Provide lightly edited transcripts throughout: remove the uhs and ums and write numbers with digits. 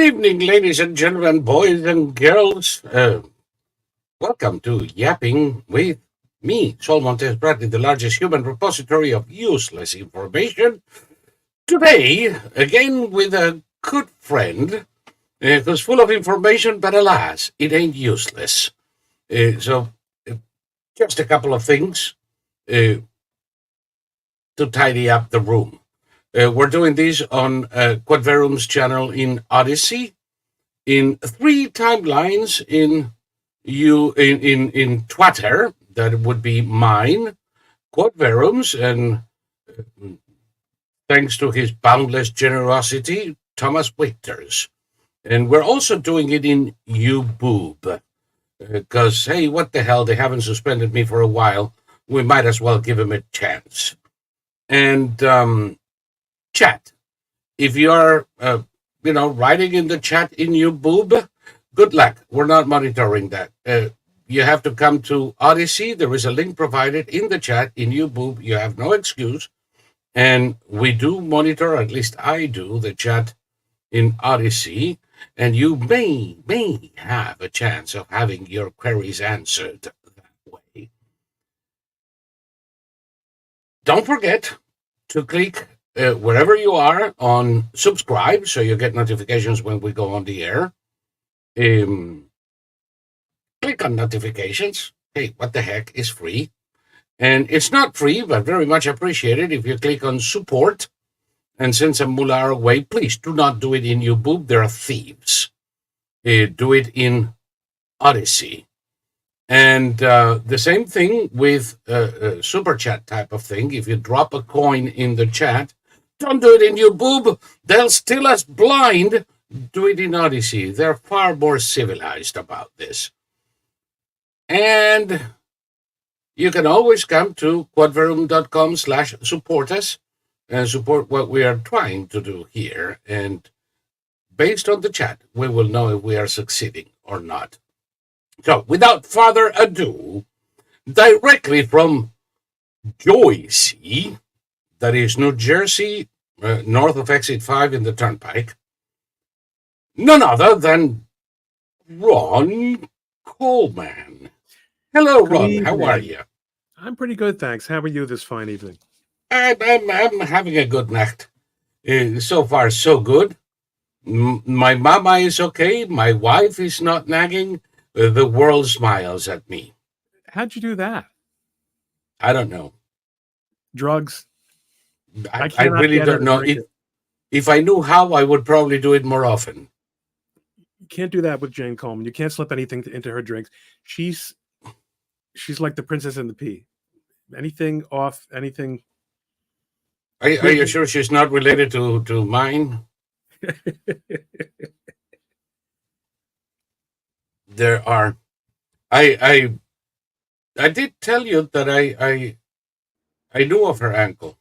evening, ladies and gentlemen, boys and girls. Welcome to Yapping with me, Saul Bradley, the largest human repository of useless information. Today, again with a good friend who's full of information, but alas, it ain't useless. So, just a couple of things to tidy up the room. We're doing this on Quadverum's channel in Odyssey, in three timelines in Twitter. That would be mine, Quadverum's, and thanks to his boundless generosity, Thomas Wictor's. And we're also doing it in YouBoob, because, hey, what the hell, they haven't suspended me for a while. We might as well give him a chance. And chat. If you're, writing in the chat in YouBoob, good luck. We're not monitoring that. You have to come to Odyssey. There is a link provided in the chat in YouBoob. You have no excuse. And we do monitor, at least I do, the chat in Odyssey. And you may have a chance of having your queries answered that way. Don't forget to click wherever you are on subscribe, so you get notifications when we go on the air. Click on notifications. Hey, what the heck is free? And it's not free, but very much appreciated if you click on support and send some moolah our way. Please do not do it in YouBoob. There are thieves. Do it in Odyssey. And the same thing with super chat type of thing. If you drop a coin in the chat, don't do it in YouBoob. They'll steal us blind. Do it in Odyssey. They're far more civilized about this. And you can always come to quadverum.com/support us and support what we are trying to do here. And based on the chat, we will know if we are succeeding or not. So, without further ado, directly from Joycey, that is New Jersey, north of exit 5 in the Turnpike, none other than Ron Coleman. Hello, Ron. How are you? I'm pretty good, thanks. How are you this fine evening? I'm having a good night. So far, so good. My mama is okay. My wife is not nagging. The world smiles at me. How'd you do that? I don't know. Drugs? I really don't know. If I knew how, I would probably do it more often. You can't do that with Jane Coleman. You can't slip anything into her drinks. She's like the Princess and the Pea. Anything off, anything. Are you sure she's not related to mine? There are. I did tell you that I knew of her uncle.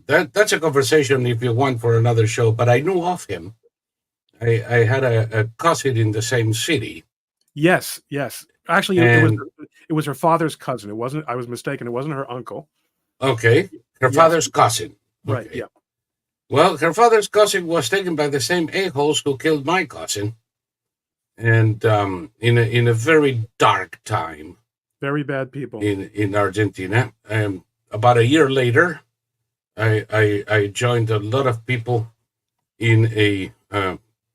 That's a conversation if you want for another show. But I knew of him. I had a cousin in the same city. Yes. Actually, it was her father's cousin. It wasn't. I was mistaken. It wasn't her uncle. Okay, her father's cousin. Right. Okay. Yeah. Well, her father's cousin was taken by the same a-holes who killed my cousin, and in a very dark time. Very bad people in Argentina. About a year later, I joined a lot of people in a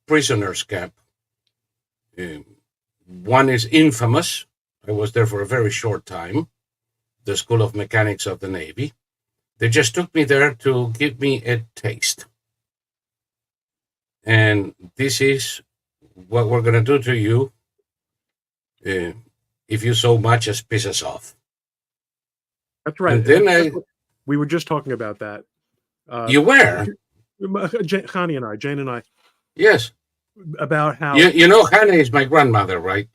prisoners camp. One is infamous. I was there for a very short time. The School of Mechanics of the Navy. They just took me there to give me a taste. And this is what we're going to do to you if you so much as piss us off. That's right. And then we were just talking about that. You were? Jane and I. Yes. About how... You know Hannah is my grandmother, right?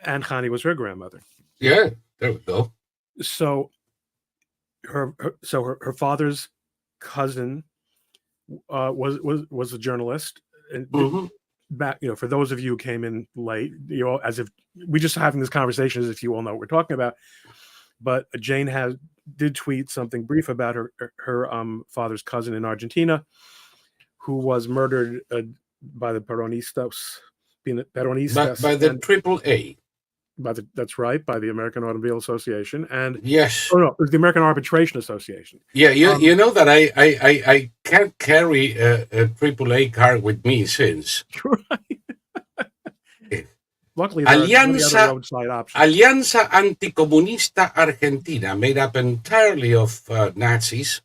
And Hani was her grandmother. Yeah, there we go. So her father's cousin was a journalist. And back, for those of you who came in late, as if we just having this conversation as if you all know what we're talking about. But Jane did tweet something brief about her father's cousin in Argentina, who was murdered by the Peronistas, by the and triple A. that's right, by the American Automobile Association, and Yes. oh no, it was the American Arbitration Association. Yeah, Um, you know that I can't carry a triple A car with me since. luckily, there are many other roadside options. Alianza Anticomunista Argentina, made up entirely of Nazis,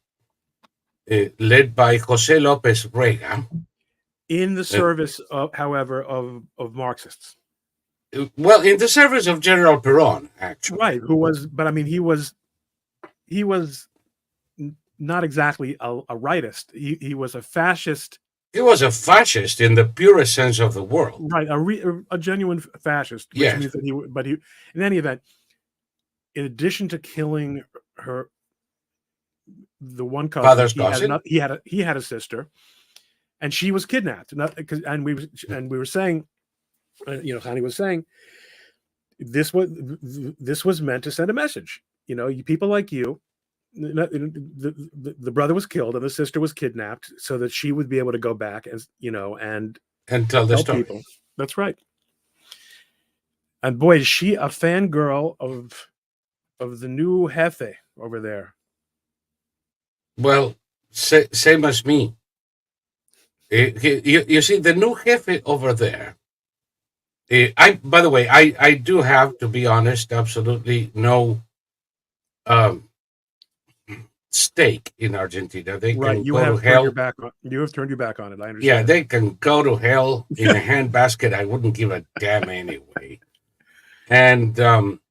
led by José López Rega. In the service, however, of Marxists. Well, in the service of General Perón, actually. Right, but I mean, he was not exactly a rightist. He was a fascist. He was a fascist in the purest sense of the word. Right, a genuine fascist, which Yes. means that in any event, in addition to killing the one cousin, Father's cousin. He had a sister, and she was kidnapped. And we were saying, Hani was saying, this was meant to send a message. People like you. The brother was killed and the sister was kidnapped so that she would be able to go back and tell the story. People. That's right. And boy, is she a fangirl of the new Jefe over there. Well, same as me. You see, the new Jefe over there. By the way, I do have, to be honest, absolutely no stake in Argentina. They can go to hell. You have turned your back on it. I understand. Yeah, they can go to hell in a handbasket. I wouldn't give a damn anyway. And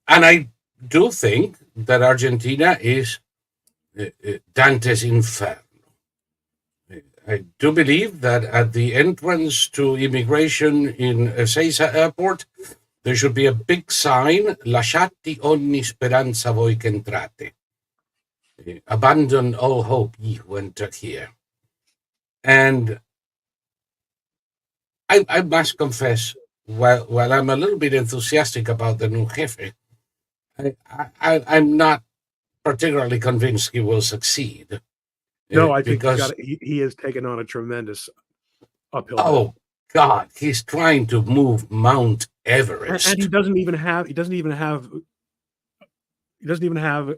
I do think that Argentina is Dante's Inferno. I do believe that at the entrance to immigration in Ezeiza Airport, there should be a big sign, Lasciati ogni speranza voi che entrate. Abandon all hope, ye who enter here. And I must confess, while I'm a little bit enthusiastic about the new Jefe, I'm not particularly convinced he will succeed. No, I think he has taken on a tremendous uphill. Oh God, he's trying to move Mount Everest, and he doesn't even have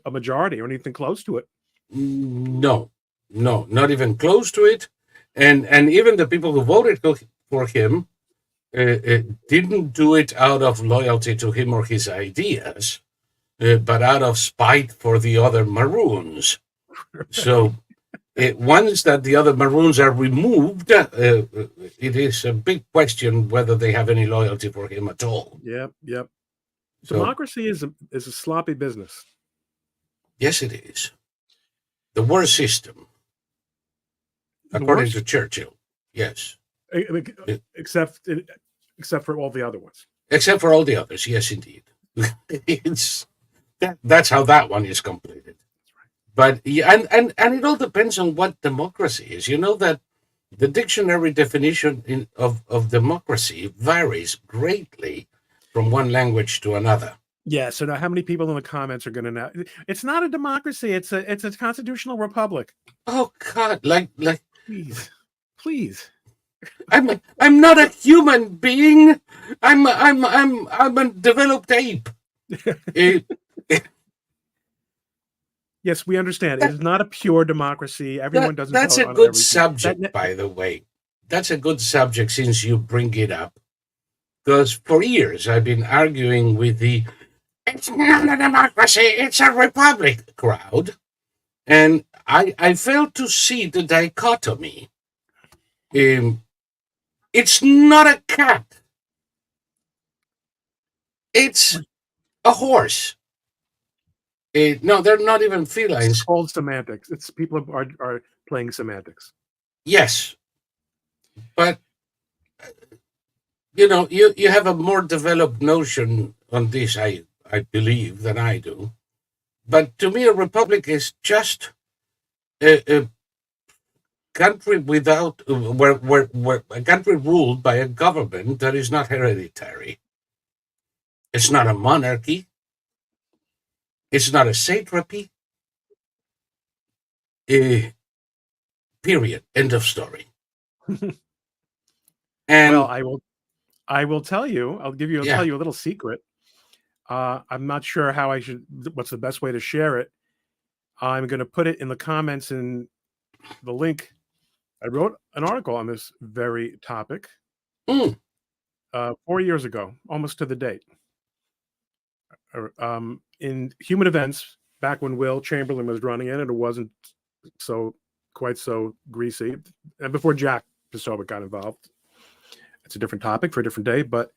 a majority or anything close to it. No, not even close to it. And even the people who voted for him didn't do it out of loyalty to him or his ideas, but out of spite for the other Maroons. So once that the other Maroons are removed, it is a big question whether they have any loyalty for him at all. Yep. So, democracy is a sloppy business. Yes, it is. The worst system, according to Churchill. Yes. Except for all the other ones. Except for all the others, yes, indeed. That's how that one is completed. But and it all depends on what democracy is. You know that the dictionary definition of democracy varies greatly from one language to another. Yeah. So now, how many people in the comments are going to know? It's not a democracy. It's a constitutional republic. Oh God! Like please. I'm not a human being. I'm a developed ape. Yes, we understand. It is not a pure democracy. Everyone doesn't. That's a good subject, by the way. That's a good subject since you bring it up. Because for years I've been arguing with the "it's not a democracy, it's a republic" crowd. And I failed to see the dichotomy. It's not a cat. It's a horse. No, they're not even felines. It's called semantics. It's people are playing semantics. Yes. But, you have a more developed notion on this, I believe, than I do. But to me, a republic is just a country without where a country ruled by a government that is not hereditary. It's not a monarchy. It's not a satrapy. Period. End of story. And Well, I will tell you. I'll tell yeah, you a little secret. I'm not sure how I should. What's the best way to share it? I'm going to put it in the comments in the link. I wrote an article on this very topic mm, 4 years ago, almost to the date. In Human Events, back when Will Chamberlain was running it, and it wasn't so quite so greasy, and before Jack Posobiec got involved. It's a different topic for a different day, but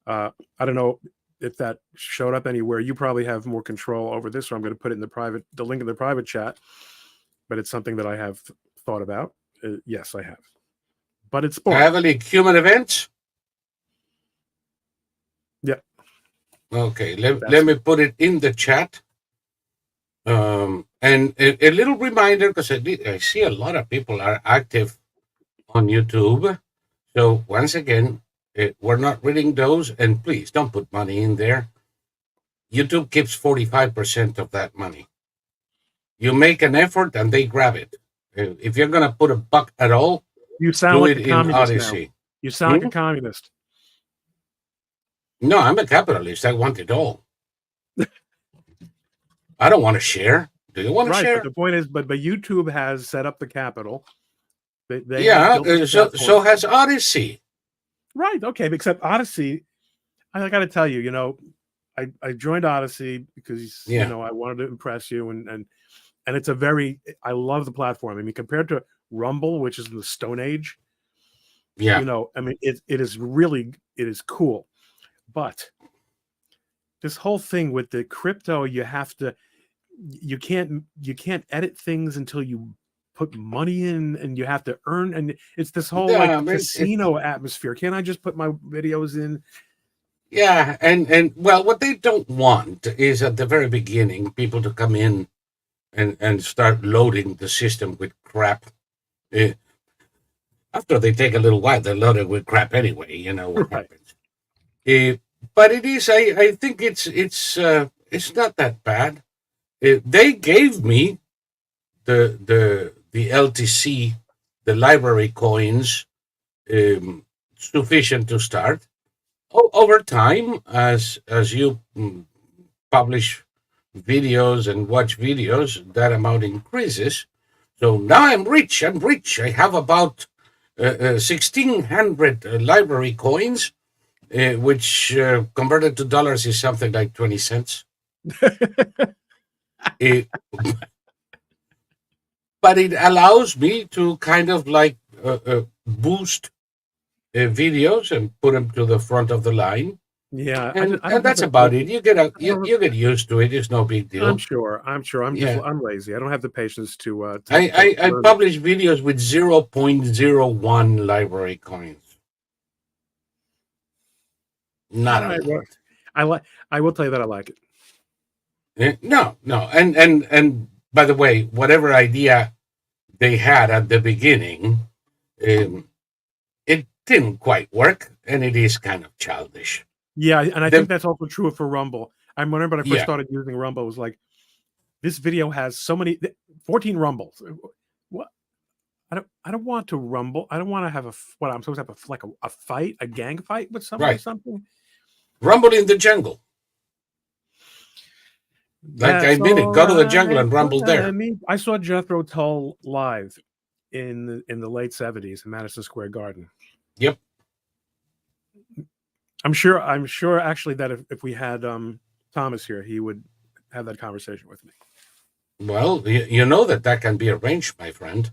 I don't know if that showed up anywhere. You probably have more control over this, so I'm going to put it in the link in the private chat. But it's something that I have thought about. Yes, I have. But it's boring. heavily human events. Yeah. Okay, let me put it in the chat. And a little reminder, because I see a lot of people are active on YouTube. So once again, we're not reading those, and please don't put money in there. YouTube keeps 45% of that money. You make an effort, and they grab it. If you're gonna put a buck at all, You sound do like it a in communist now. Odyssey. You sound like a communist. No, I'm a capitalist. I want it all. I don't want to share. Do you want to Right, share? but the point is, but YouTube has set up the capital. They Yeah, have built this so platform. has Odyssey. Right. Okay. Except Odyssey, I got to tell you, I joined Odyssey because Yeah. I wanted to impress you, and it's I love the platform. I mean, compared to Rumble, which is in the Stone Age, Yeah. I mean, it is cool, but this whole thing with the crypto, you can't edit things until you put money in, and you have to earn, and it's this whole Yeah, casino atmosphere. Can't I just put my videos in? yeah, and well, what they don't want is at the very beginning people to come in and start loading the system with crap. Uh, After they take a little while, they load it with crap anyway. You know what Right. happens. But it is. I think it's not that bad. They gave me the LTC, the library coins, sufficient to start. Over time, as you publish videos and watch videos, that amount increases. So now I'm rich. I'm rich. I have about 1,600 library coins, which converted to dollars is something like 20 cents. It, but it allows me to kind of like boost videos and put them to the front of the line. Yeah, And I don't that's have about it. You get used to it. It's no big deal. I'm sure. Yeah. I'm lazy. I don't have the patience to I learn. publish videos with 0.01 library coins. Not All a right, well, lot. I will tell you that I like it. No. And by the way, whatever idea they had at the beginning, it didn't quite work, and it is kind of childish. Yeah, and I think that's also true for Rumble. I remember when I first Yeah. started using Rumble, it was like, this video has so many 14 rumbles. What? I don't want to rumble. I don't want to have what I'm supposed to have a fight, a gang fight with someone or Right. something. Rumble in the jungle. Like I mean it. Go to the jungle and rumble there. I mean, I saw Jethro Tull live in the late 70s in Madison Square Garden. Yep. I'm sure actually that if we had Thomas here, he would have that conversation with me. Well, you know that can be arranged, my friend.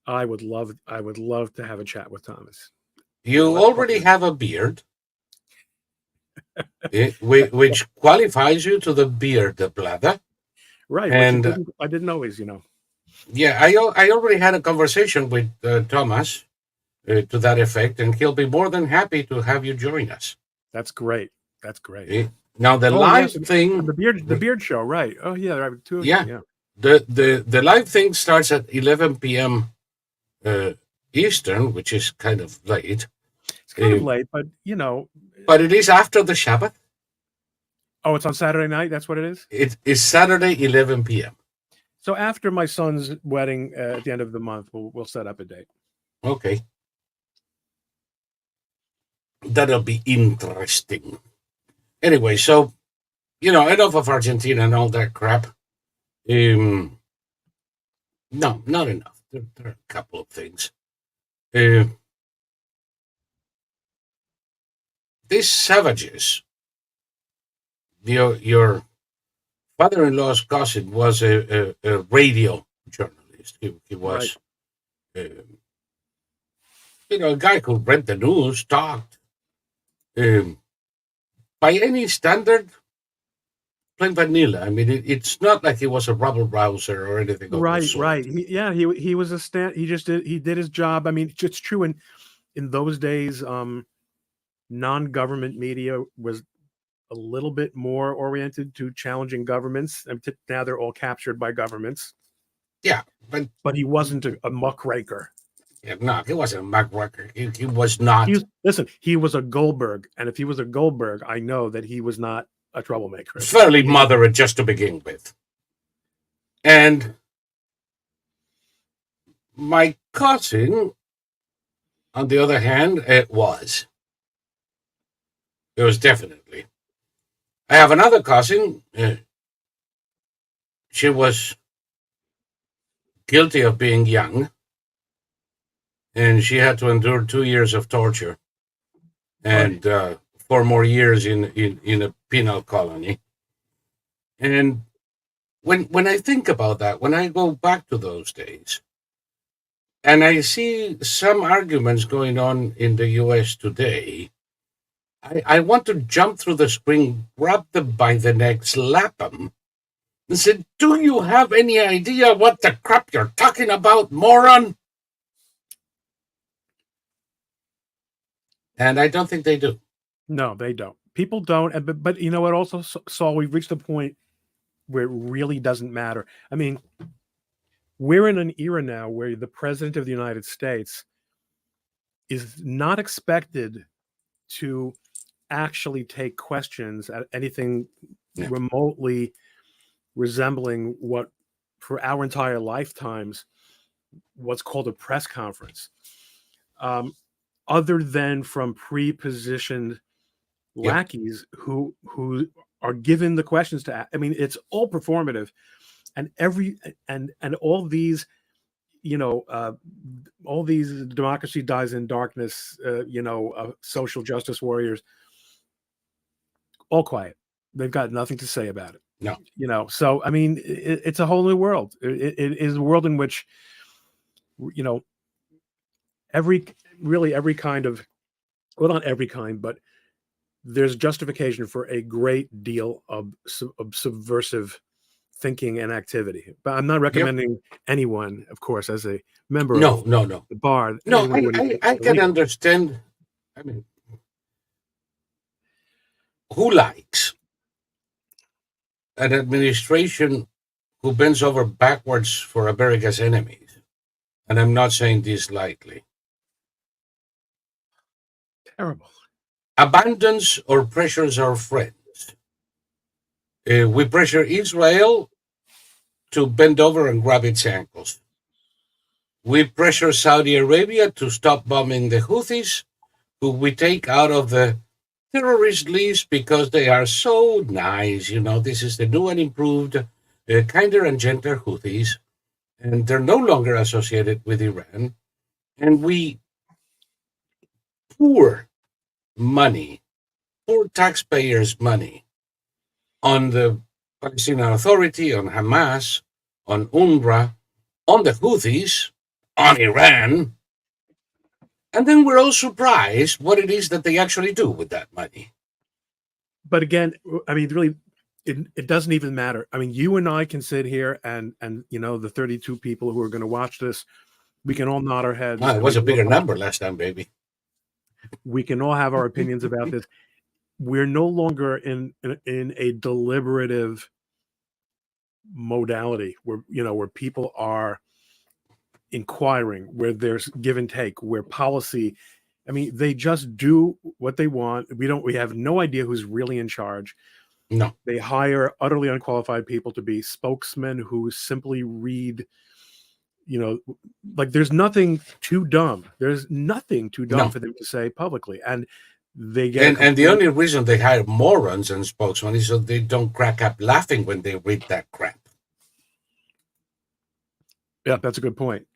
I would love to have a chat with Thomas. You already have a beard, which qualifies you to the beard bladder. Right, And I didn't always, Yeah, I already had a conversation with Thomas to that effect, and he'll be more than happy to have you join us. That's great. That's great. Now the live thing, the beard show, right? Oh yeah, there are two. Yeah. The live thing starts at 11 p.m. Eastern, which is kind of late. It's kind of late, but But it is after the Shabbat. Oh, it's on Saturday night. That's what it is. It is Saturday, 11 p.m. So after my son's wedding at the end of the month, we'll set up a date. Okay. That'll be interesting. Anyway, so enough of Argentina and all that crap. Um, no, not enough. There are a couple of things. Uh, these savages. Your father-in-law's cousin was a radio journalist. He Right. was, uh, a guy who read the news, talked. Um, by any standard, plain vanilla. I mean, it's not like he was a rabble rouser or anything of the Right, sort. right. He was a he did his job. I mean, it's true in those days, non-government media was a little bit more oriented to challenging governments. And now they're all captured by governments. Yeah, But he wasn't a muckraker. yeah, no, he wasn't a muckraker. He was not. Listen, he was a Goldberg, and if he was a Goldberg, I know that he was not a troublemaker. Fairly moderate just to begin with. And my cousin, on the other hand, it was. It was definitely. I have another cousin. She was guilty of being young, and she had to endure 2 years of torture and 4 more years in a penal colony. And when I think about that, when I go back to those days, and I see some arguments going on in the U.S. today, I want to jump through the screen, grab them by the neck, slap them, and say, "Do you have any idea what the crap you're talking about, moron?" And I don't think they do. No, they don't. People don't. But you know what? Also, Saul, we've reached a point where it really doesn't matter. I mean, we're in an era now where the president of the United States is not expected to actually take questions at anything remotely resembling what, for our entire lifetimes, what's called a press conference. Other than from pre-positioned lackeys who are given the questions to ask. I mean, it's all performative, and all these, all these democracy dies in darkness, social justice warriors, all quiet. They've got nothing to say about it. No. So I mean, it's a whole new world. It is a world in which, every kind of, well, not every kind, but there's justification for a great deal of subversive thinking and activity. But I'm not recommending anyone, of course, as a member of No. the bar. No, I can understand. I mean, who likes an administration who bends over backwards for America's enemies? And I'm not saying this lightly. Terrible. Abandons or pressures our friends. We pressure Israel to bend over and grab its ankles. We pressure Saudi Arabia to stop bombing the Houthis, who we take out of the terrorist list because they are so nice. This is the new and improved, kinder and gentler Houthis, and they're no longer associated with Iran. And we pour money, pour taxpayers' money on the Palestinian Authority, on Hamas, on UNRWA, on the Houthis, on Iran. And then we're all surprised what it is that they actually do with that money. But again, I mean, really, it doesn't even matter. I mean, you and I can sit here and the 32 people who are going to watch this, we can all nod our heads. It was a bigger number last time, baby. We can all have our opinions about this. We're no longer in a deliberative modality where people are inquiring, where there's give and take, where policy, I mean, they just do what they want. We have no idea who's really in charge. No. They hire utterly unqualified people to be spokesmen who simply read, like there's nothing too dumb. There's nothing too dumb for them to say publicly. And they get And the only reason they hire morons and spokesmen is so they don't crack up laughing when they read that crap. Yeah, that's a good point.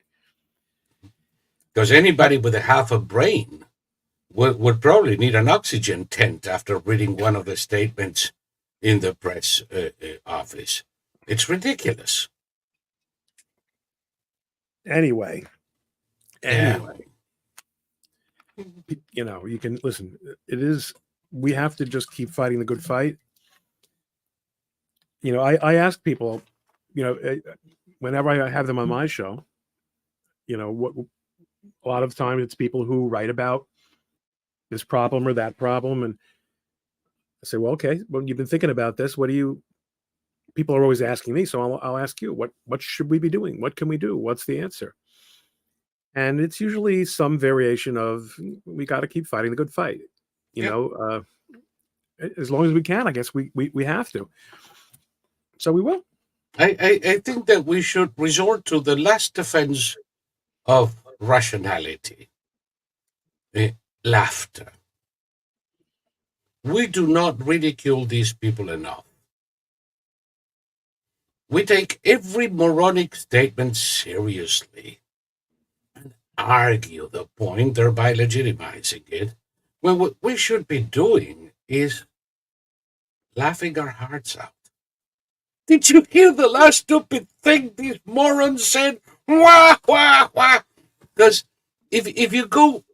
Because anybody with a half a brain would probably need an oxygen tent after reading one of the statements in the press office. It's ridiculous. Anyway, Anyway, you can listen. It is. We have to just keep fighting the good fight. I ask people, whenever I have them on my show, what a lot of times it's people who write about this problem or that problem, and I say, well, okay, well, you've been thinking about this. What do you? People are always asking me, so I'll ask you, what should we be doing? What can we do? What's the answer? And it's usually some variation of we got to keep fighting the good fight. yeah. As long as we can, I guess we have to. So we will. I think that we should resort to the last defense of rationality, laughter. We do not ridicule these people enough. We take every moronic statement seriously and argue the point, thereby legitimizing it, when what we should be doing is laughing our hearts out. Did you hear the last stupid thing these morons said? Wah, wah, wah. Because if you go,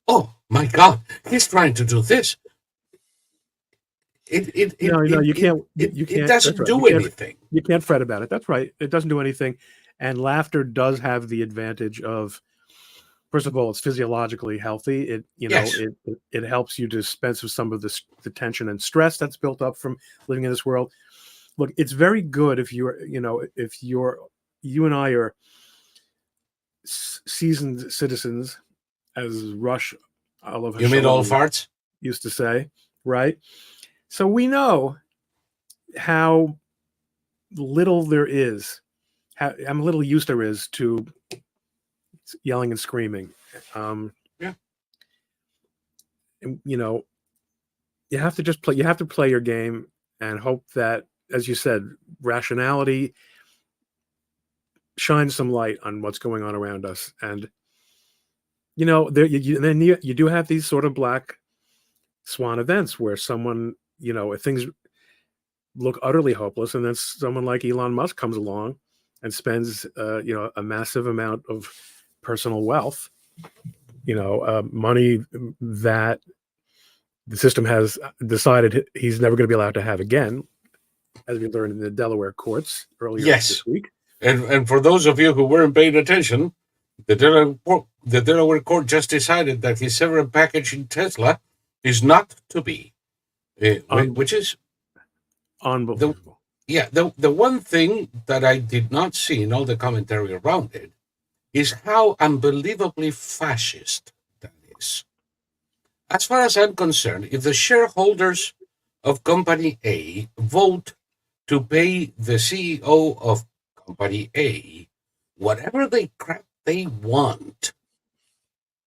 oh my God, he's trying to do this. No, you can't. You It can't. That's doesn't right. do anything. You can't fret about it. That's right. It doesn't do anything. And laughter does have the advantage of, first of all, it's physiologically healthy. Yes. It helps you dispense with some of the tension and stress that's built up from living in this world. Look, it's very good if you and I are seasoned citizens, as Rush Olive You mean all farts? used to say, right? So we know how little there is, how little use there is to yelling and screaming. Yeah. And, you have to just play. You have to play your game and hope that, as you said, rationality shines some light on what's going on around us. And then you do have these sort of black swan events where someone, if things look utterly hopeless, and then someone like Elon Musk comes along and spends a massive amount of personal wealth, money that the system has decided he's never going to be allowed to have again, as we learned in the Delaware courts earlier this week. And for those of you who weren't paying attention, the Delaware court just decided that his severance package in Tesla is not to be, which is unbelievable. The one thing that I did not see in all the commentary around it is how unbelievably fascist that is. As far as I'm concerned, if the shareholders of Company A vote to pay the CEO of Company A whatever crap they want,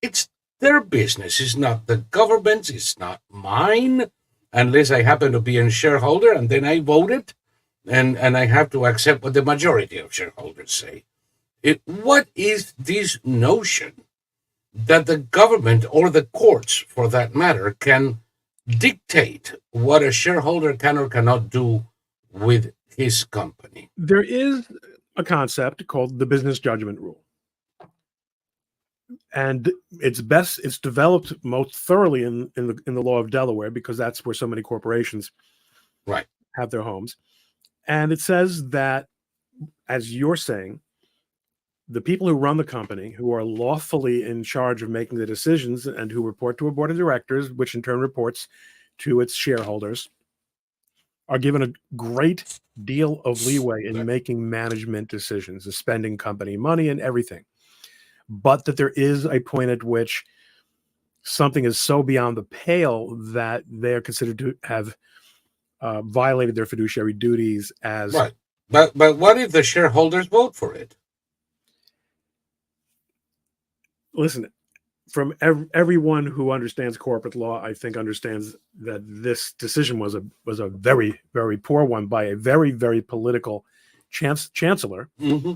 it's their business. It's not the government's. It's not mine, unless I happen to be a shareholder and then I voted, and I have to accept what the majority of shareholders say. What is this notion that the government or the courts, for that matter, can dictate what a shareholder can or cannot do with his company? There is a concept called the business judgment rule, and it's developed most thoroughly in the law of Delaware, because that's where so many corporations have their homes. And it says that, as you're saying, the people who run the company, who are lawfully in charge of making the decisions and who report to a board of directors, which in turn reports to its shareholders, are given a great deal of leeway in making management decisions, spending company money and everything. But that there is a point at which something is so beyond the pale that they are considered to have violated their fiduciary duties as... Right. But what if the shareholders vote for it? Listen, from everyone who understands corporate law, I think understands that this decision was a very, very poor one by a very, very political chancellor. Hmm.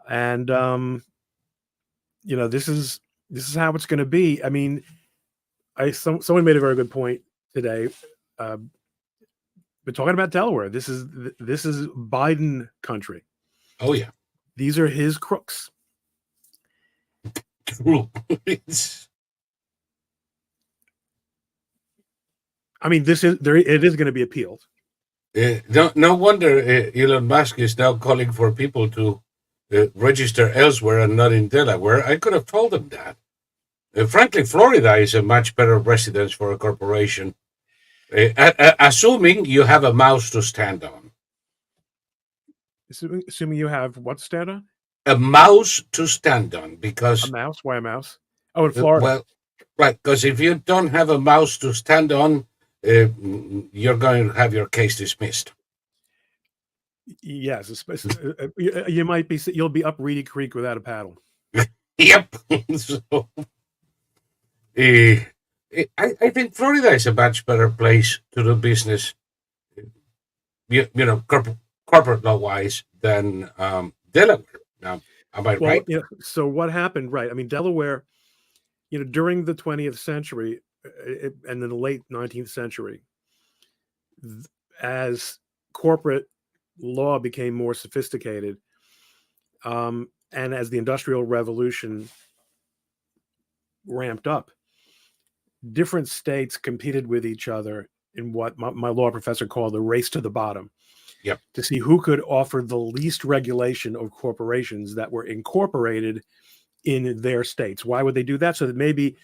And this is how it's going to be. I mean, someone made a very good point today. We're talking about Delaware. This is Biden country. Oh yeah, These are his crooks. true. I mean, it is going to be appealed. No wonder Elon Musk is now calling for people to register elsewhere and not in Delaware. I could have told him that. Frankly, Florida is a much better residence for a corporation, assuming you have a mouse to stand on. Assuming you have what to stand on? A mouse to stand on, because a mouse. Why a mouse? Oh, in Florida. Well, right, because if you don't have a mouse to stand on, you're going to have your case dismissed. Yes, you might be. You'll be up Reedy Creek without a paddle. Yep. So, I think Florida is a much better place to do business, corporate law wise, than Delaware. Now, am I right? So what happened? Right. I mean, Delaware, during the 20th century and in the late 19th century, as corporate law became more sophisticated, and as the Industrial Revolution ramped up, different states competed with each other in what my law professor called the race to the bottom. Yep. To see who could offer the least regulation of corporations that were incorporated in their states. Why would they do that? So that maybe,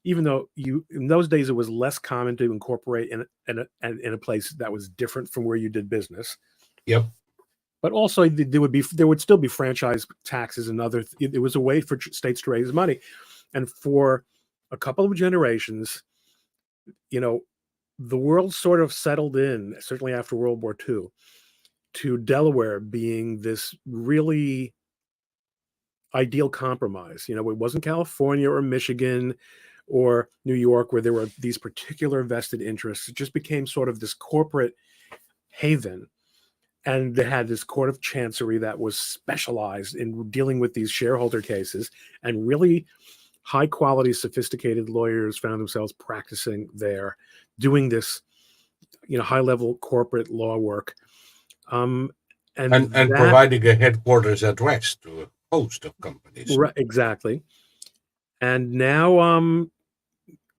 even though in those days it was less common to incorporate in a place that was different from where you did business. Yep. But also there would still be franchise taxes and other. It was a way for states to raise money, and for a couple of generations, the world sort of settled in, certainly after World War II, to Delaware being this really ideal compromise. It wasn't California or Michigan or New York where there were these particular vested interests. It just became sort of this corporate haven. And they had this court of chancery that was specialized in dealing with these shareholder cases, and really high quality, sophisticated lawyers found themselves practicing there, doing this, high level corporate law work, and providing a headquarters address to a host of companies. Right, exactly. And now,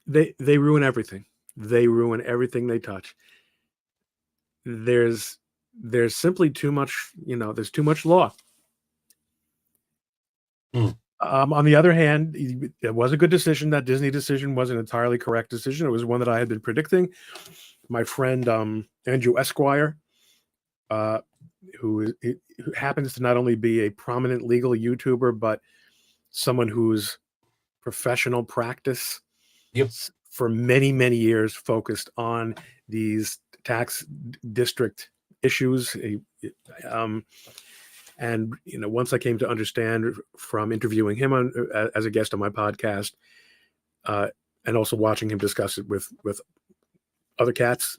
they ruin everything. They ruin everything they touch. There's simply too much. There's too much law. On the other hand, it was a good decision. That Disney decision was an entirely correct decision. It was one that I had been my friend Andrew Esquire, who happens to not only be a prominent legal YouTuber, but someone whose professional practice for many, many years focused on these tax district issues. And once I came to understand from interviewing him as a guest on my podcast, and also watching him discuss it with other cats,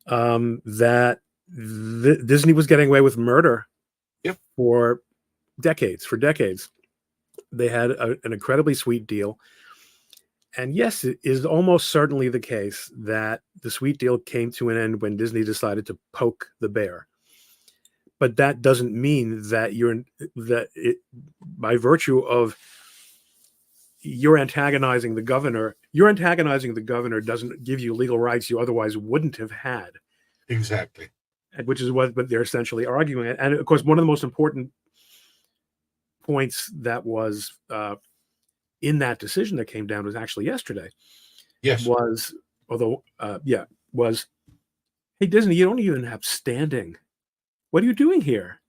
that Disney was getting away with murder for decades. They had an incredibly sweet deal. And yes, it is almost certainly the case that the sweet deal came to an end when Disney decided to poke the bear. But that doesn't mean that by virtue of you're antagonizing the governor doesn't give you legal rights you otherwise wouldn't have had. Exactly. Which is what they're essentially arguing. And of course, one of the most important points that was in that decision that came down was actually yesterday. Yes. Was, hey, Disney, you don't even have standing. What are you doing here?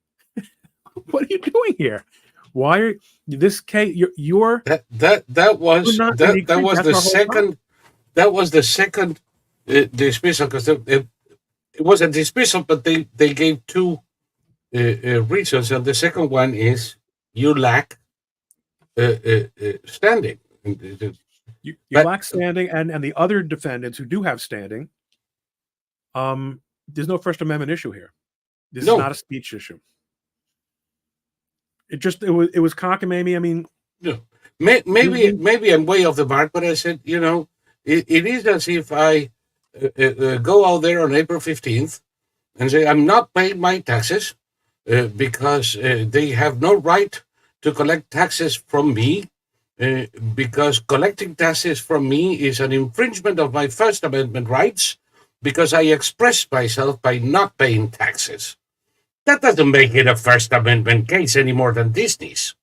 What are you doing here? Why are this case? You're that was the second dismissal, because it was a dismissal, but they gave two reasons, and the second one is you lack standing. You But lack standing, and the other defendants who do have standing, there's no First Amendment issue here. This is no, not a speech issue. It was cockamamie. I mean, no. Disney, Maybe I'm way off the mark, but I said, it is as if I go out there on April 15th and say I'm not paying my taxes because they have no right to collect taxes from me. Because collecting taxes from me is an infringement of my First Amendment rights because I expressed myself by not paying taxes. That doesn't make it a First Amendment case any more than Disney's.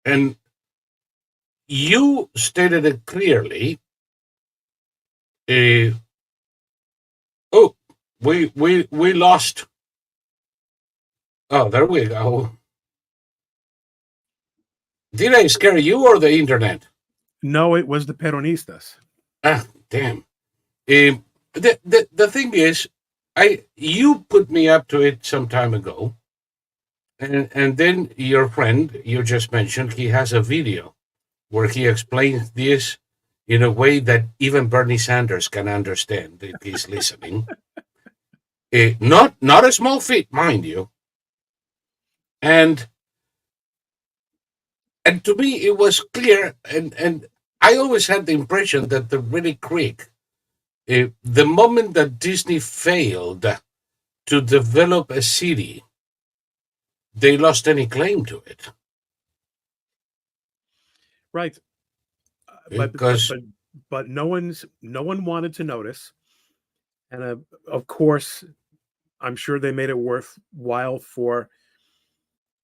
And you stated it clearly. Uh, oh, we lost. Oh, there we go. Did I scare you or the internet? no, it was the Peronistas. Ah, damn. The thing is, you put me up to it some time ago, and then your friend you just mentioned, he has a video where he explains this in a way that even Bernie Sanders can understand if he's listening. Not a small feat, mind you. And to me it was clear, and I always had the impression that the Really Creek, the moment that Disney failed to develop a city, they lost any claim to it. Right. Because But no one wanted to notice, and of course, I'm sure they made it worthwhile for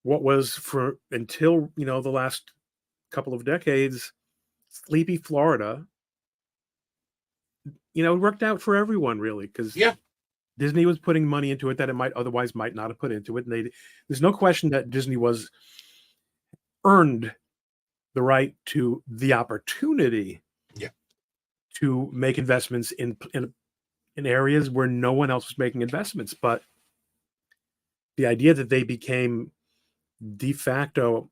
what was for until the last couple of decades, sleepy Florida. It worked out for everyone really because yeah, Disney was putting money into it that it might not have put into it, and there's no question that Disney was earned the right to the opportunity yeah, to make investments in areas where no one else was making investments. But the idea that they became de facto,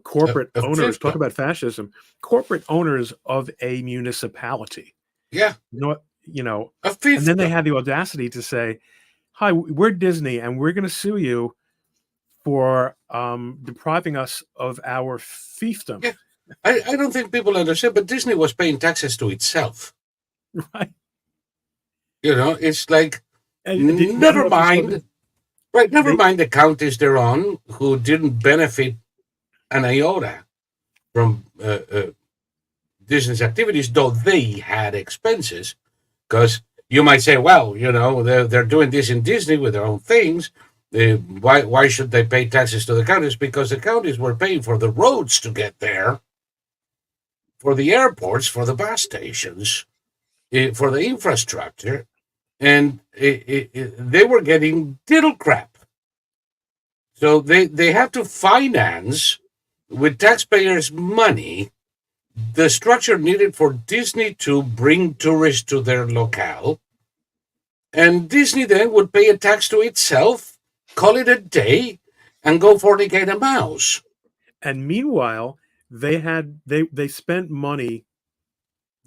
corporate a owners, talk fiefdom. about fascism, corporate owners of a municipality. Yeah, You know what? a And then they fiefdom. had the audacity to say, "Hi, we're Disney, and we're going to sue you for depriving us of our fiefdom." Yeah, I don't think people understand, but Disney was paying taxes to itself. Right? It's like, And I don't never know if you saw mind, right? Never they mind the counties they're on who didn't benefit an iota from Disney's activities, though they had expenses. Because you might say, well, they're doing this in Disney with their own things. Why should they pay taxes to the counties? Because the counties were paying for the roads to get there, for the airports, for the bus stations, for the infrastructure, and they were getting diddle crap. So they have to finance with taxpayers' money the structure needed for Disney to bring tourists to their locale. And Disney then would pay a tax to itself, call it a day, and go fornicate a mouse. and meanwhile they spent money.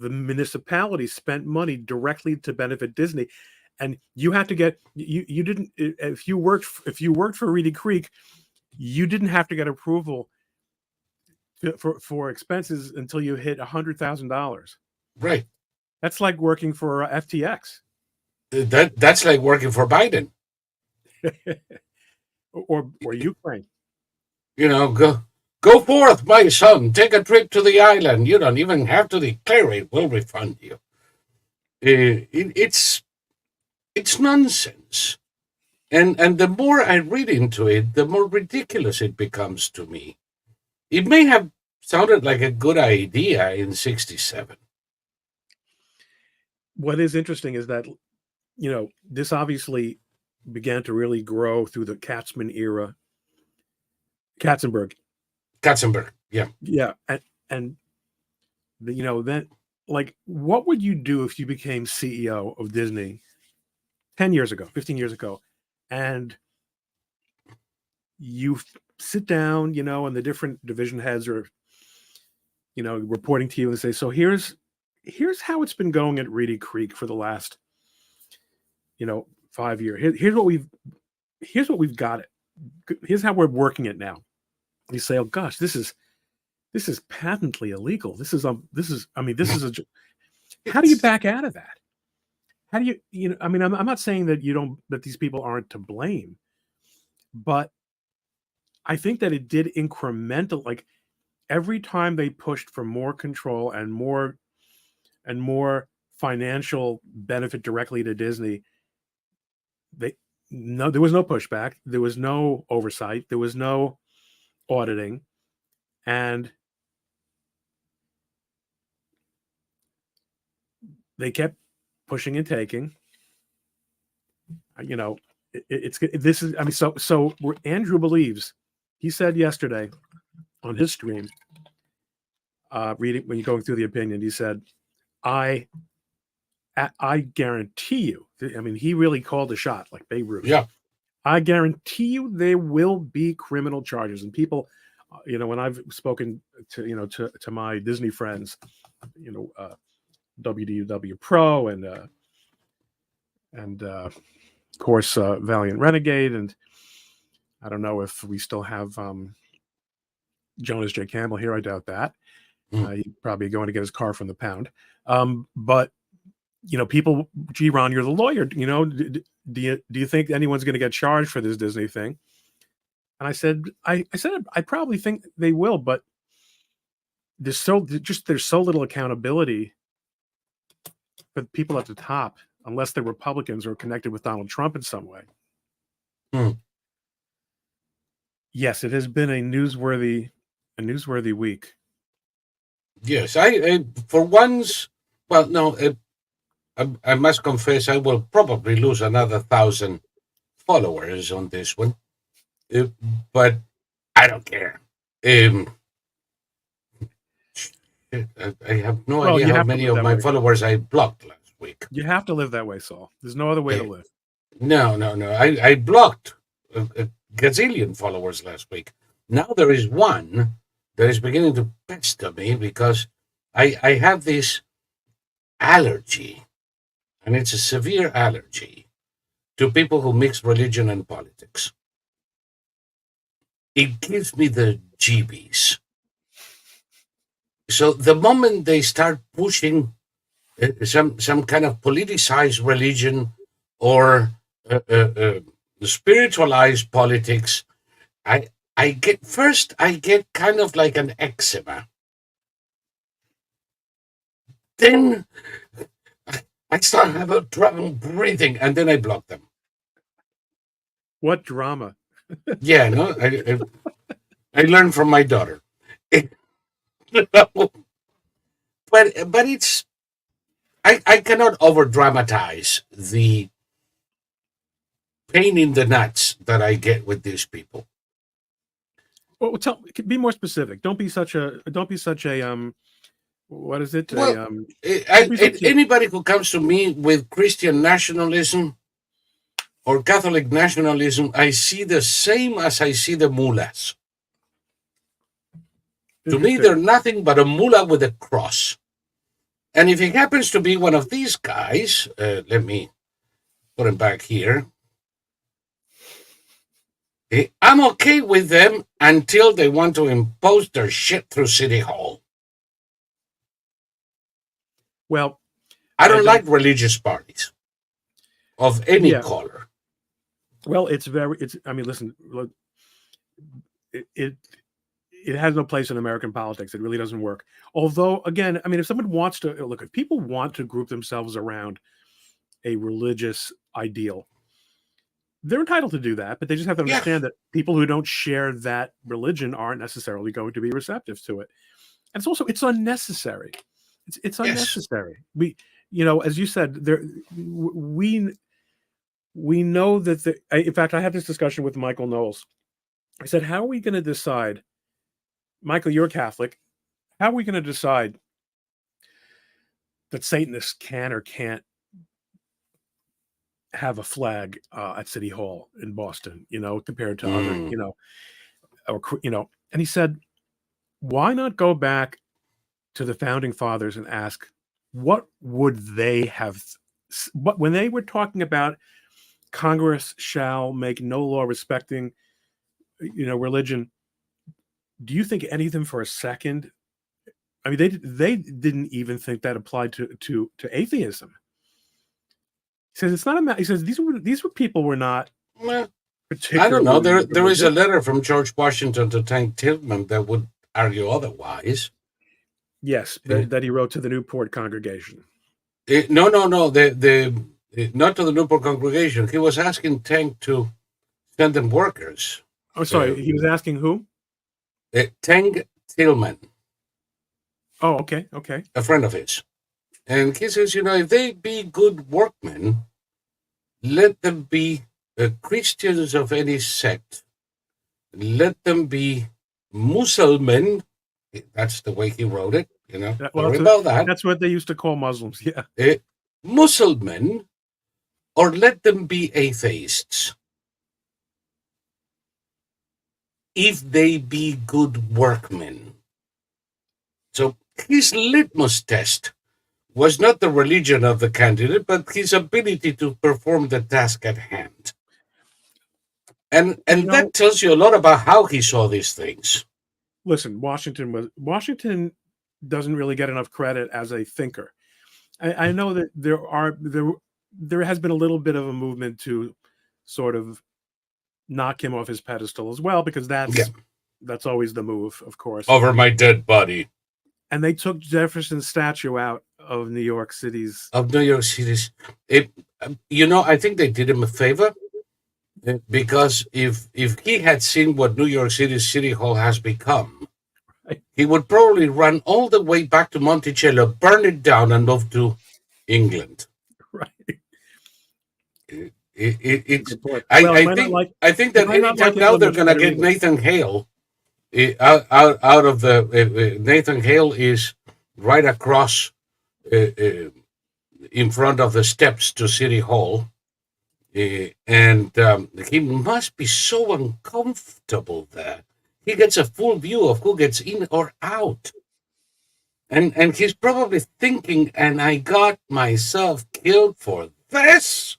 The municipality spent money directly to benefit Disney, and you had to get you didn't if you worked for Reedy Creek, you didn't have to get approval for expenses until you hit $100,000. Right. That's like working for FTX That's like working for Biden. or Ukraine. Go forth, my son. Take a trip to the island. You don't even have to declare it. We'll refund you. It's nonsense. And the more I read into it, the more ridiculous it becomes to me. It may have sounded like a good idea in '67. What is interesting is that this obviously began to really grow through the Katzenberg. Katzenberg. Yeah. Yeah, and then like what would you do if you became CEO of Disney 10 years ago, 15 years ago, and you sit down, and the different division heads are, reporting to you and say, so here's how it's been going at Reedy Creek for the last, 5 years. Here's what we've got it. Here's how we're working it now. You say, oh gosh, this is patently illegal. This is how do you back out of that? How do I'm not saying that these people aren't to blame, but I think that it did incremental, like every time they pushed for more control and more financial benefit directly to Disney, there was no pushback, there was no oversight, there was no auditing, and they kept pushing and taking. This is, so where Andrew believes, he said yesterday on his stream, reading, when you're going through the opinion, he said, I guarantee you, he really called a shot like Babe Ruth. Yeah. I guarantee you there will be criminal charges. And people, when I've spoken to my Disney friends, WDW Pro and of course Valiant Renegade, and I don't know if we still have Jonas J. Campbell here. I doubt that. He's probably going to get his car from the pound. But people, gee, Ron, you're the lawyer. Do you think anyone's going to get charged for this Disney thing? And I said I probably think they will, but there's so little accountability for people at the top, unless they're Republicans or connected with Donald Trump in some way. Yes, it has been a newsworthy week. Yes, I for once, well, no, I must confess, I will probably lose another 1,000 followers on this one, but I don't care. I have no idea how many of my followers I blocked last week. You have to live that way, Saul. There's no other way to live. No. I blocked a gazillion followers last week. Now there is one that is beginning to pester me because I have this allergy, and it's a severe allergy, to people who mix religion and politics. It gives me the jeebies. So the moment they start pushing some kind of politicized religion or spiritualized politics, I get kind of like an eczema. Then I start having trouble breathing, and then I block them. What drama? Yeah, no, I learned from my daughter. But it's I cannot over dramatize the pain in the nuts that I get with these people. Well, be more specific. Don't be such a what is it? Well, anybody who comes to me with Christian nationalism or Catholic nationalism, I see the same as I see the mullahs. To me, they're nothing but a mullah with a cross. And if it happens to be one of these guys, let me put him back here. I'm okay with them until they want to impose their shit through City Hall. Well, I don't like religious parties of any color. Well, listen, look, it has no place in American politics. It really doesn't work. Although, again, if someone wants to look, if people want to group themselves around a religious ideal, they're entitled to do that, but they just have to understand that people who don't share that religion aren't necessarily going to be receptive to it. And it's unnecessary. It's unnecessary. We, as you said, we know that in fact, I had this discussion with Michael Knowles. I said, how are we going to decide, Michael, you're a Catholic, how are we going to decide that Satanists can or can't have a flag at City Hall in Boston, compared to other, Mm. and he said, why not go back to the founding fathers and ask, what would they have, what, when they were talking about Congress shall make no law respecting, religion, do you think anything for a second? I mean, they didn't even think that applied to atheism. He says it's not a matter. He says these were people were not Well, I don't know. particularly There is a religious. letter from George Washington to Tank Tillman that would argue otherwise. Yes, Uh, that he wrote to the Newport congregation. no. Not to the Newport congregation. He was asking Tank to send them workers. I'm sorry, he was asking who? Tank Tillman, Oh, okay. a friend of his. And he says, if they be good workmen, let them be Christians of any sect. Let them be Muslims. That's the way he wrote it. Sorry about that. That's what they used to call Muslims. Yeah. Muslims, or let them be atheists. If they be good workmen. So his litmus test was not the religion of the candidate, but his ability to perform the task at hand. And that tells you a lot about how he saw these things. Listen, Washington doesn't really get enough credit as a thinker. I know that there has been a little bit of a movement to sort of knock him off his pedestal as well, because that's always the move, of course. Over my dead body. And they took Jefferson's statue out of New York City's. I think they did him a favor, because if he had seen what New York City Hall has become, right, he would probably run all the way back to Monticello, burn it down, and move to England. Right. I think that anytime now they're going to get Nathan Hale out of the Nathan Hale is right across in front of the steps to City Hall, and he must be so uncomfortable there. He gets a full view of who gets in or out, and he's probably thinking, and I got myself killed for this.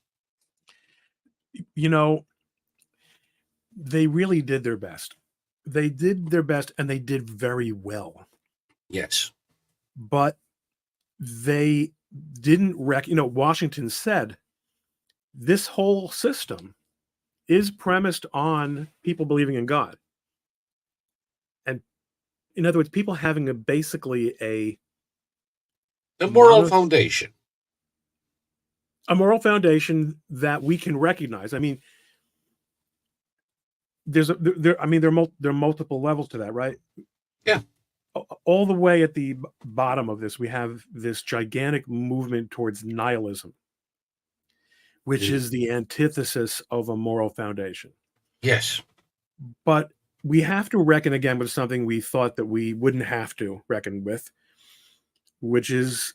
They really did their best. They did their best, and they did very well. Yes. But they didn't Washington said this whole system is premised on people believing in God. And in other words, people having basically a moral foundation. A moral foundation that we can recognize. I mean, there are multiple levels to that, right? Yeah. All the way at the bottom of this, we have this gigantic movement towards nihilism, which is the antithesis of a moral foundation. Yes. But we have to reckon again with something we thought that we wouldn't have to reckon with, which is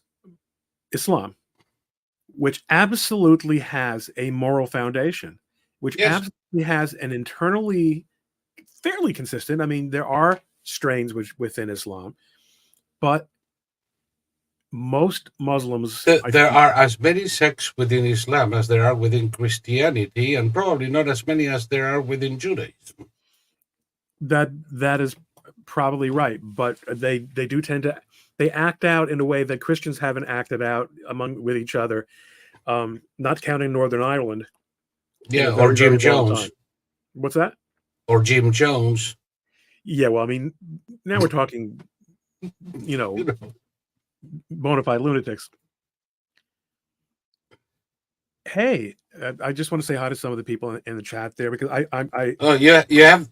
Islam, which absolutely has a moral foundation, which absolutely has an internally fairly consistent. I mean, there are strains within Islam, but most Muslims. There are as many sects within Islam as there are within Christianity, and probably not as many as there are within Judaism. That is probably right, but they do tend to act out in a way that Christians haven't acted out with each other, not counting Northern Ireland. Yeah, or Jim Jones. Time. What's that? Or Jim Jones. Yeah, well, I mean, now we're talking, bona fide lunatics. Hey, I just want to say hi to some of the people in the chat there, because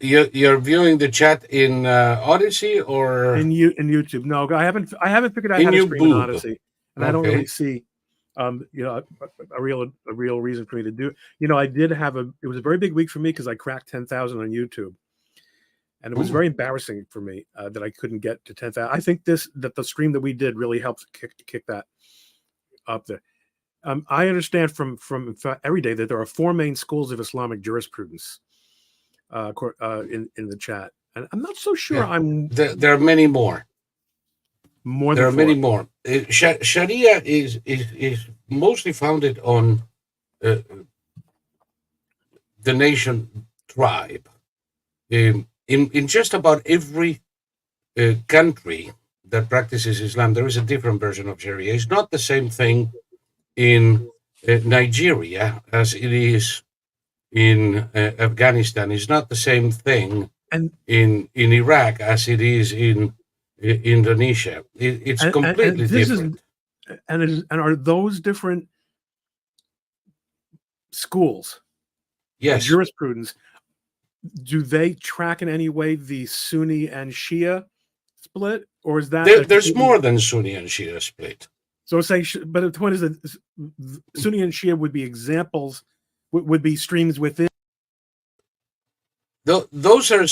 you're viewing the chat in Odyssey or in YouTube. No, I haven't figured out how to stream in Odyssey, and I don't really see a real reason for me to do. I did have it was a very big week for me because I cracked 10,000 on YouTube. And it was very embarrassing for me that I couldn't get to 10,000. I think that the stream that we did really helped kick that up there. I understand from every day that there are 4 main schools of Islamic jurisprudence in the chat, and I'm not so sure Yeah. I'm There are many more. more There than are many 4. more. Sharia is mostly founded on uh, the nation tribe. In just about every country that practices Islam, there is a different version of Sharia. It's not the same thing in Nigeria as it is in Afghanistan. It's not the same thing And in Iraq as it is in Indonesia. It's and completely this is different. and are those different schools of Yes, jurisprudence, do they track in any way the Sunni and Shia split, or is that a there's completely more than Sunni and Shia split. so say? But the point is that Sunni and Shia would be examples, would be streams within. Those are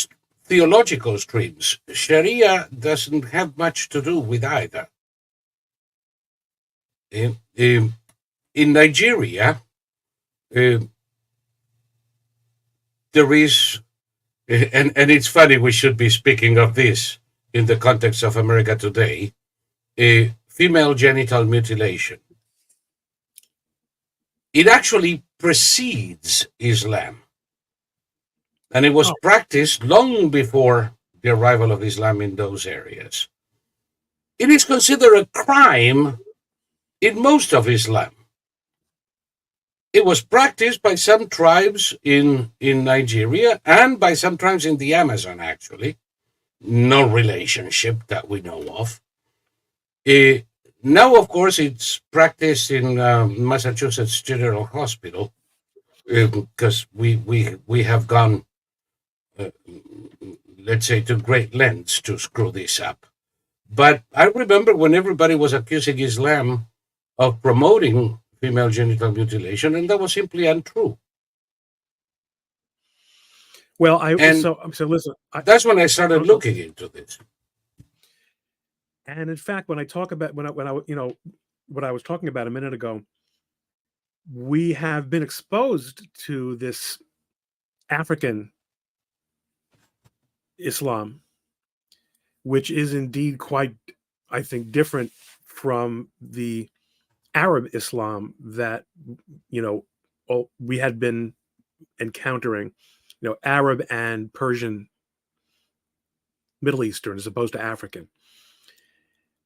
theological streams. Sharia doesn't have much to do with either. In Nigeria, uh, there is, and it's funny we should be speaking of this in the context of America today, female genital mutilation. It actually precedes Islam, and it was Oh, practiced long before the arrival of Islam in those areas. It is considered a crime in most of Islam. It was practiced by some tribes in Nigeria and by some tribes in the Amazon, actually. No relationship that we know of. Eh, Now, of course, it's practiced in Massachusetts General Hospital because we have gone, uh, let's say, to great lengths to screw this up. But I remember when everybody was accusing Islam of promoting female genital mutilation, and that was simply untrue. well, I And so listen. that's when I started Go. looking into this. And in fact, when I talk about what I was talking about a minute ago, we have been exposed to this African Islam, which is indeed quite, I think, different from the Arab Islam that we had been encountering, Arab and Persian, Middle Eastern, as opposed to African.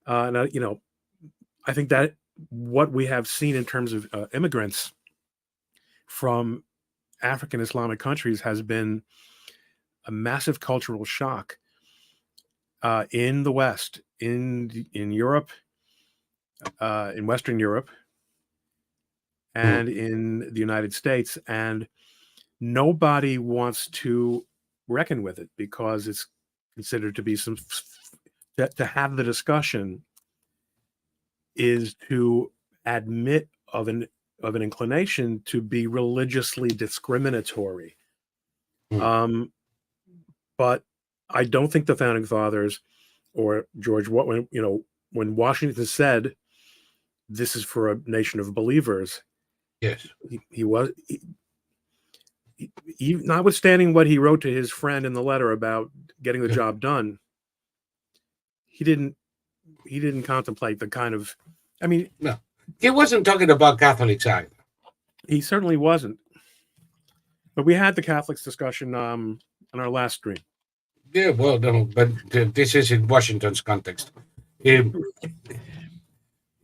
And I think that what we have seen in terms of immigrants from African Islamic countries has been a massive cultural shock in the West, in Europe, in Western Europe, Mm, and in the United States, and nobody wants to reckon with it because it's considered to be to have the discussion is to admit of an inclination to be religiously discriminatory. mm. Um, but I don't think the founding fathers or George, when Washington said this is for a nation of believers, Yes. he was notwithstanding what he wrote to his friend in the letter about getting the Yeah. job done. He didn't contemplate the kind of, I mean, No. He wasn't talking about Catholics either. he certainly wasn't. But we had the Catholics discussion on our last stream. Yeah, well, no, but this is in Washington's context. Um,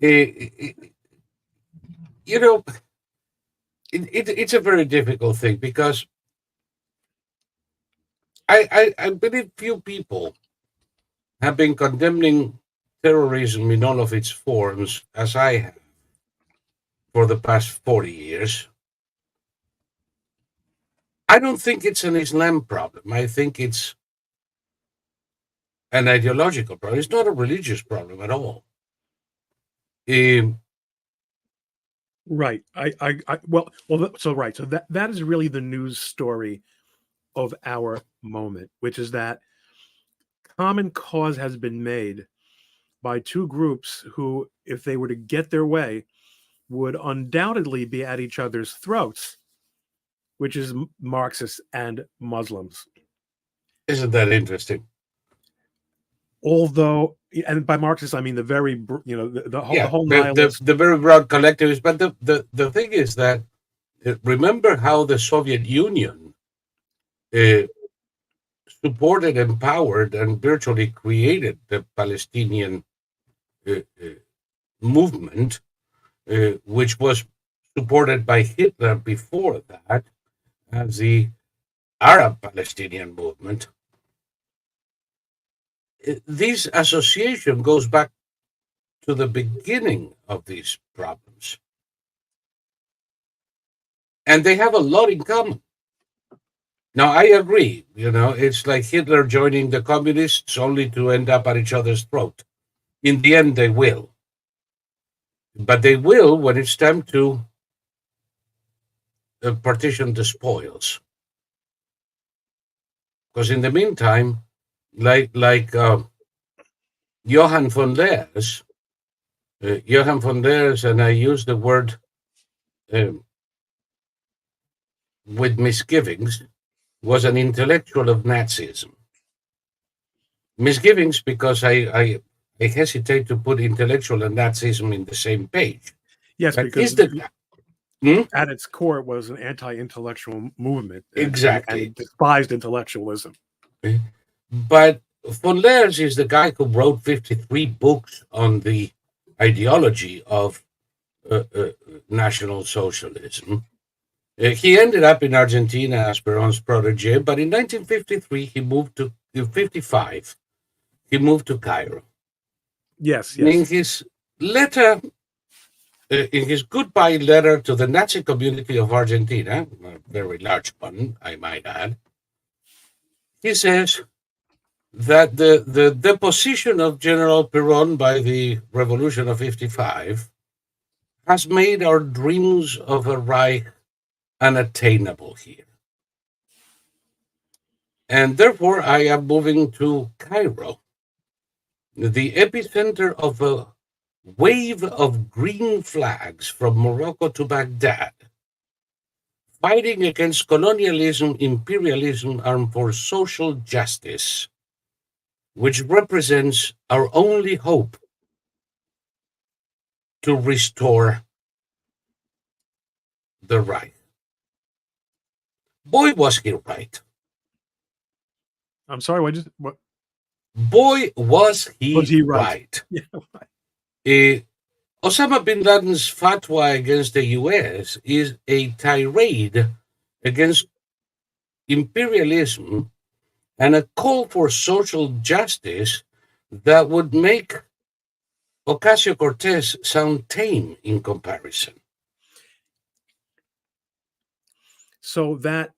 uh, you know, it's a very difficult thing because I believe few people have been condemning terrorism in all of its forms as I have for the past 40 years. I don't think it's an Islam problem. I think it's an ideological problem. It's not a religious problem at all. Um, Right. So right. So that is really the news story of our moment, which is that common cause has been made by two groups who, if they were to get their way, would undoubtedly be at each other's throats, which is Marxists and Muslims. Isn't that interesting? Although, and by Marxists I mean the very, the whole nihilist. The very broad collectivists. But the thing is that remember how the Soviet Union supported, empowered, and virtually created the Palestinian movement, which was supported by Hitler before that as the Arab Palestinian movement. This association goes back to the beginning of these problems. And they have a lot in common. Now, I agree, it's like Hitler joining the communists only to end up at each other's throat. In the end, they will. But they will when it's time to partition the spoils. Because in the meantime, like Johann von Leers, and I use the word with misgivings, was an intellectual of Nazism. Misgivings because I hesitate to put intellectual and Nazism in the same page. Yes, but because at its core, it was an anti-intellectual movement. Exactly. And despised intellectualism. But von Leers is the guy who wrote 53 books on the ideology of National Socialism. He ended up in Argentina as Perón's protege, but in 1953 he moved to Cairo. Yes. In his letter, in his goodbye letter to the Nazi community of Argentina, a very large one, I might add, he says that the deposition of General Perón by the Revolution of 55 has made our dreams of a Reich unattainable here. And therefore, I am moving to Cairo, the epicenter of a wave of green flags from Morocco to Baghdad, fighting against colonialism, imperialism, and for social justice, which represents our only hope to restore the Reich. Boy, was he right. I'm sorry, what? Boy, was he right. Yeah, right. Osama bin Laden's fatwa against the U.S. is a tirade against imperialism and a call for social justice that would make Ocasio-Cortez sound tame in comparison. So that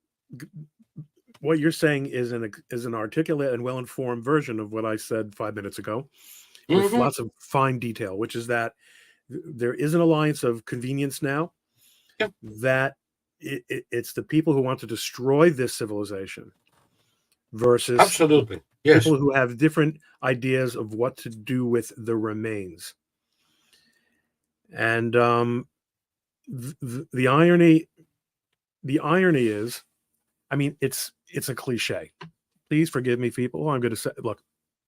what you're saying is an articulate and well-informed version of what I said 5 minutes ago, with lots of fine detail, which is that there is an alliance of convenience now. Yeah. That it's the people who want to destroy this civilization versus absolutely yes, people who have different ideas of what to do with the remains. And the irony is, I mean, it's a cliche. Please forgive me, people. I'm going to say, look,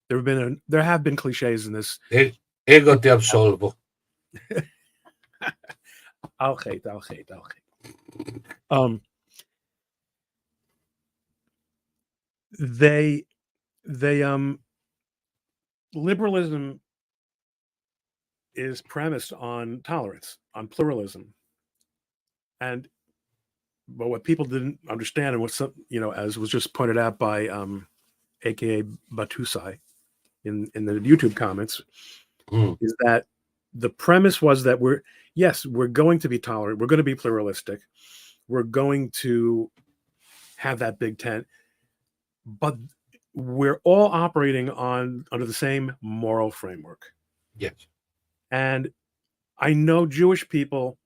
there have been cliches in this. Ego te absolvo. I'll hate. Liberalism is premised on tolerance, on pluralism, but what people didn't understand, and what as was just pointed out by aka Batusai in the YouTube comments, is that the premise was that we're going to be tolerant, we're going to be pluralistic, we're going to have that big tent, but we're all operating under the same moral framework. Yes. And I know Jewish people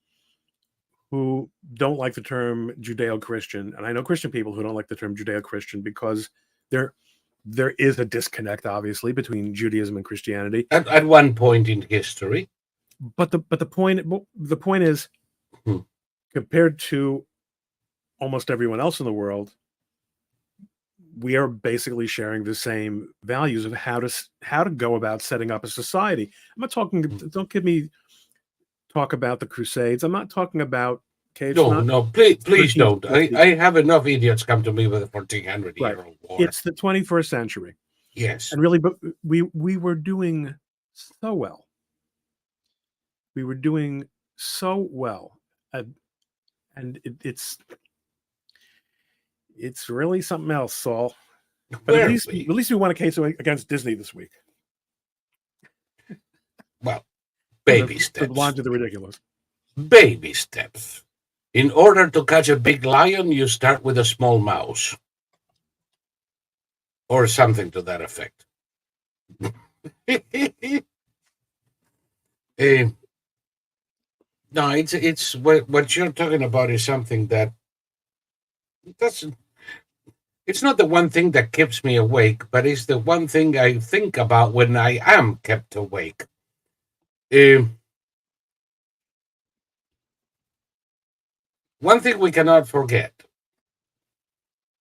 who don't like the term Judeo-Christian, and I know Christian people who don't like the term Judeo-Christian because there is a disconnect, obviously, between Judaism and Christianity. At one point in history. But the point is, Hmm. compared to almost everyone else in the world, we are basically sharing the same values of how to go about setting up a society. I'm not talking. Don't give me talk about the Crusades. I'm not talking about. Okay, it's No, not no, please 13th don't. century. I have enough idiots come to me with a 1400 Right. year old war. It's the 21st century, Yes. and really, but we were doing so well. We were doing so well, and it's really something else, Saul. But at Were least we? we won a case against Disney this week. Well, For the baby for the steps. lines of the ridiculous. Baby steps. In order to catch a big lion, you start with a small mouse. Or something to that effect. Eh, no, it's what you're talking about is something that's it's not the one thing that keeps me awake, but it's the one thing I think about when I am kept awake. One thing we cannot forget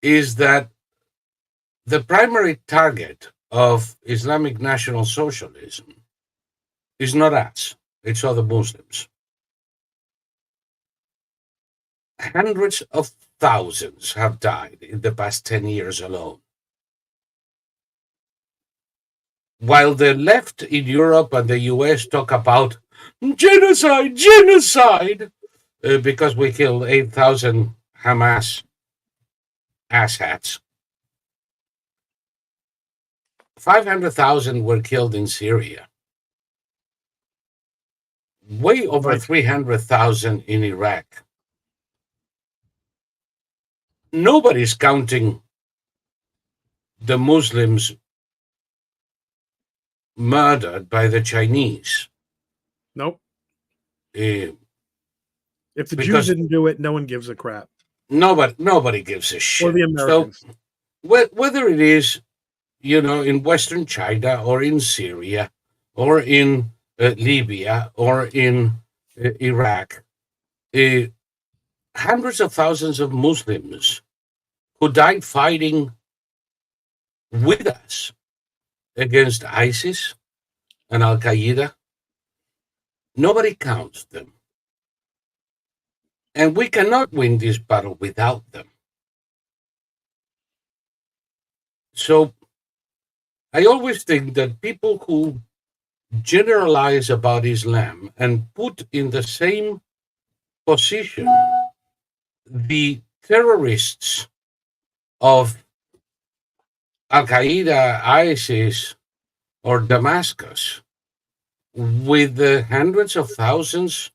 is that the primary target of Islamic National Socialism is not us, it's other Muslims. Hundreds of thousands have died in the past 10 years alone. While the left in Europe and the US talk about genocide, genocide, because we killed 8,000 Hamas asshats, 500,000 were killed in Syria, way over Right. 300,000 in Iraq. Nobody's counting the Muslims murdered by the Chinese. Nope. Uh, If the Jews because didn't do it, no one gives a crap. nobody gives a Or shit. the So Americans. whether it is, in Western China or in Syria or in Libya or in Iraq, uh, hundreds of thousands of Muslims who died fighting with us against ISIS and Al Qaeda, nobody counts them. And we cannot win this battle without them. So I always think that people who generalize about Islam and put in the same position the terrorists of Al Qaeda, ISIS, or Damascus with the hundreds of thousands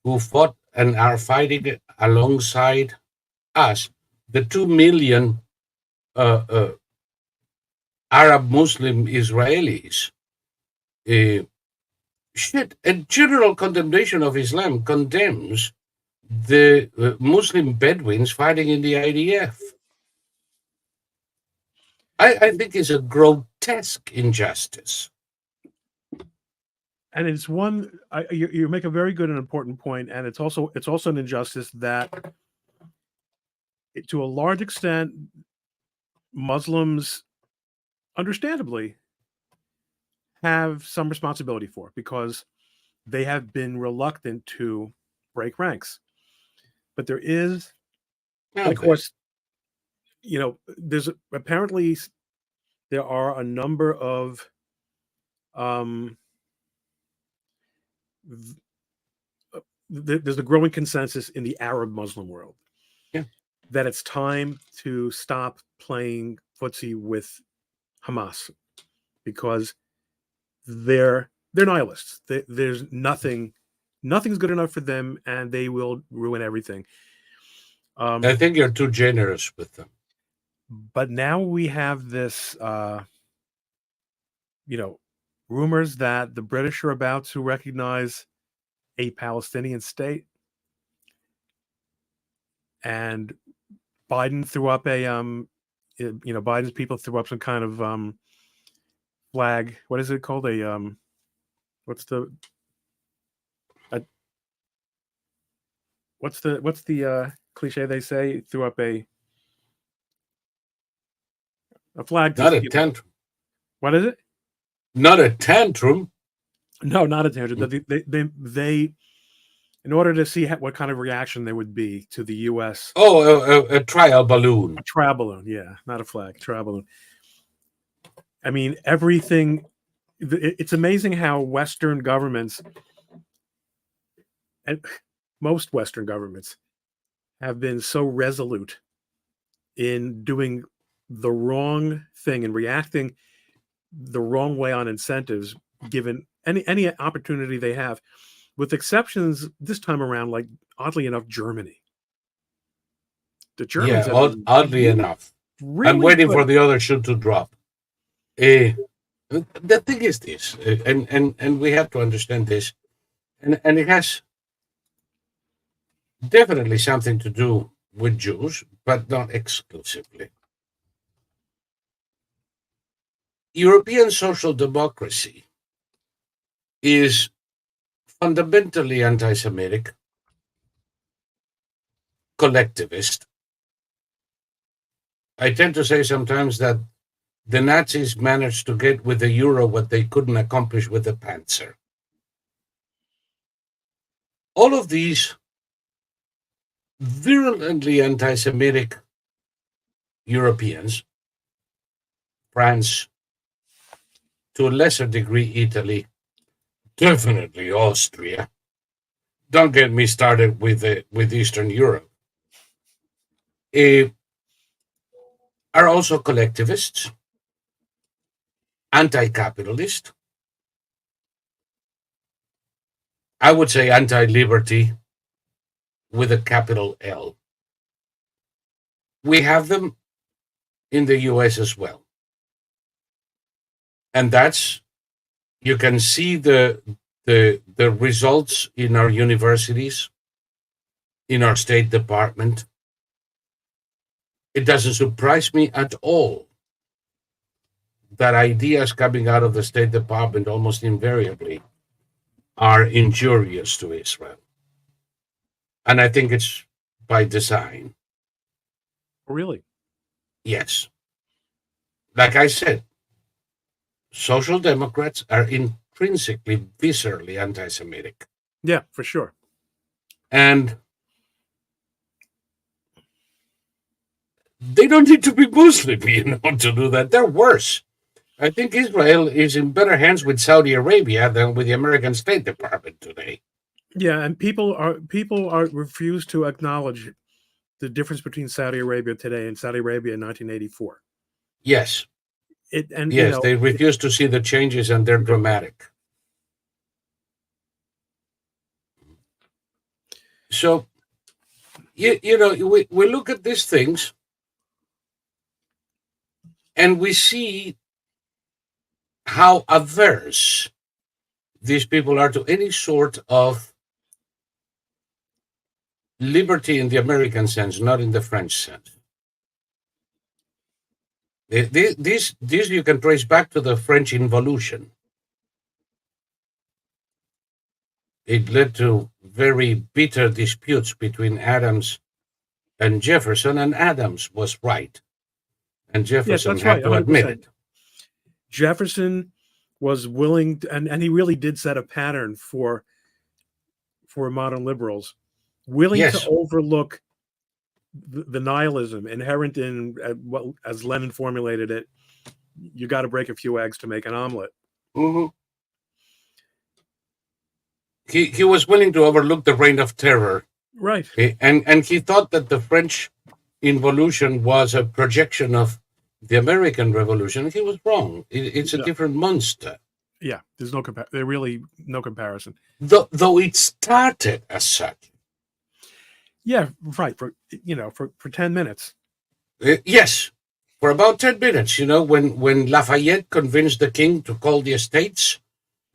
who fought and are fighting alongside us, the 2 million Arab Muslim Israelis. A general condemnation of Islam condemns the Muslim Bedouins fighting in the IDF. I think it's a grotesque injustice. And it's one you make a very good and important point, and it's also an injustice that, to a large extent, Muslims, understandably, have some responsibility for, because they have been reluctant to break ranks. But there is, and of course, there's apparently there are a number of there's a growing consensus in the Arab Muslim world, Yeah. that it's time to stop playing footsie with Hamas, because they're nihilists. There's nothing's good enough for them, and they will ruin everything. I think you're too generous with them. But now we have this, rumors that the British are about to recognize a Palestinian state, and Biden threw up Biden's people threw up some kind of flag. What is it called? What's the what's the cliche they say? Threw up a flag to Not a tantrum. what is it? Not a tantrum. No, not a tangent. They in order to see what kind of reaction there would be to the U.S. Oh, a trial balloon. A trial balloon, yeah, not a flag, trial balloon. I mean, everything. It's amazing how Western governments, and most Western governments, have been so resolute in doing the wrong thing and reacting the wrong way on incentives, given any opportunity they have, with exceptions this time around, like oddly enough, Germany. The Germans Yeah, have been oddly enough. I'm really waiting for good. the other shoe to drop. Uh, the thing is this, and we have to understand this, and it has definitely something to do with Jews, but not exclusively. European social democracy is fundamentally anti Semitic, collectivist. I tend to say sometimes that the Nazis managed to get with the euro what they couldn't accomplish with the Panzer. All of these virulently anti Semitic Europeans, France, to a lesser degree, Italy, definitely Austria. Don't get me started with Eastern Europe. Eh, are also collectivists, anti-capitalist, I would say anti-liberty with a capital L. We have them in the US as well. And that's, you can see the results in our universities, in our State Department. It doesn't surprise me at all that ideas coming out of the State Department almost invariably are injurious to Israel. And I think it's by design. Really? Yes. Like I said, social democrats are intrinsically, viscerally anti Semitic. Yeah, for sure. And they don't need to be Muslim, to do that. They're worse. I think Israel is in better hands with Saudi Arabia than with the American State Department today. Yeah, and people are refuse to acknowledge the difference between Saudi Arabia today and Saudi Arabia in 1984. Yes. And Yes, they refuse to see the changes, and they're dramatic. So, we look at these things and we see how averse these people are to any sort of liberty in the American sense, not in the French sense. This you can trace back to the French Involution. It led to very bitter disputes between Adams and Jefferson, and Adams was right, and Jefferson that's had right, to admit 100%. it. Jefferson was willing to, and he really did set a pattern for modern liberals, willing to Yes. overlook the nihilism inherent in what, as Lenin formulated it, you got to break a few eggs to make an omelet. Mm-hmm. He was willing to overlook the reign of terror. Right. And he thought that the French Involution was a projection of the American Revolution. He was wrong. It's a different monster. Yeah, there's really no comparison. Though it started as such. Yeah, right. For 10 minutes. Yes, for about 10 minutes. When Lafayette convinced the king to call the estates,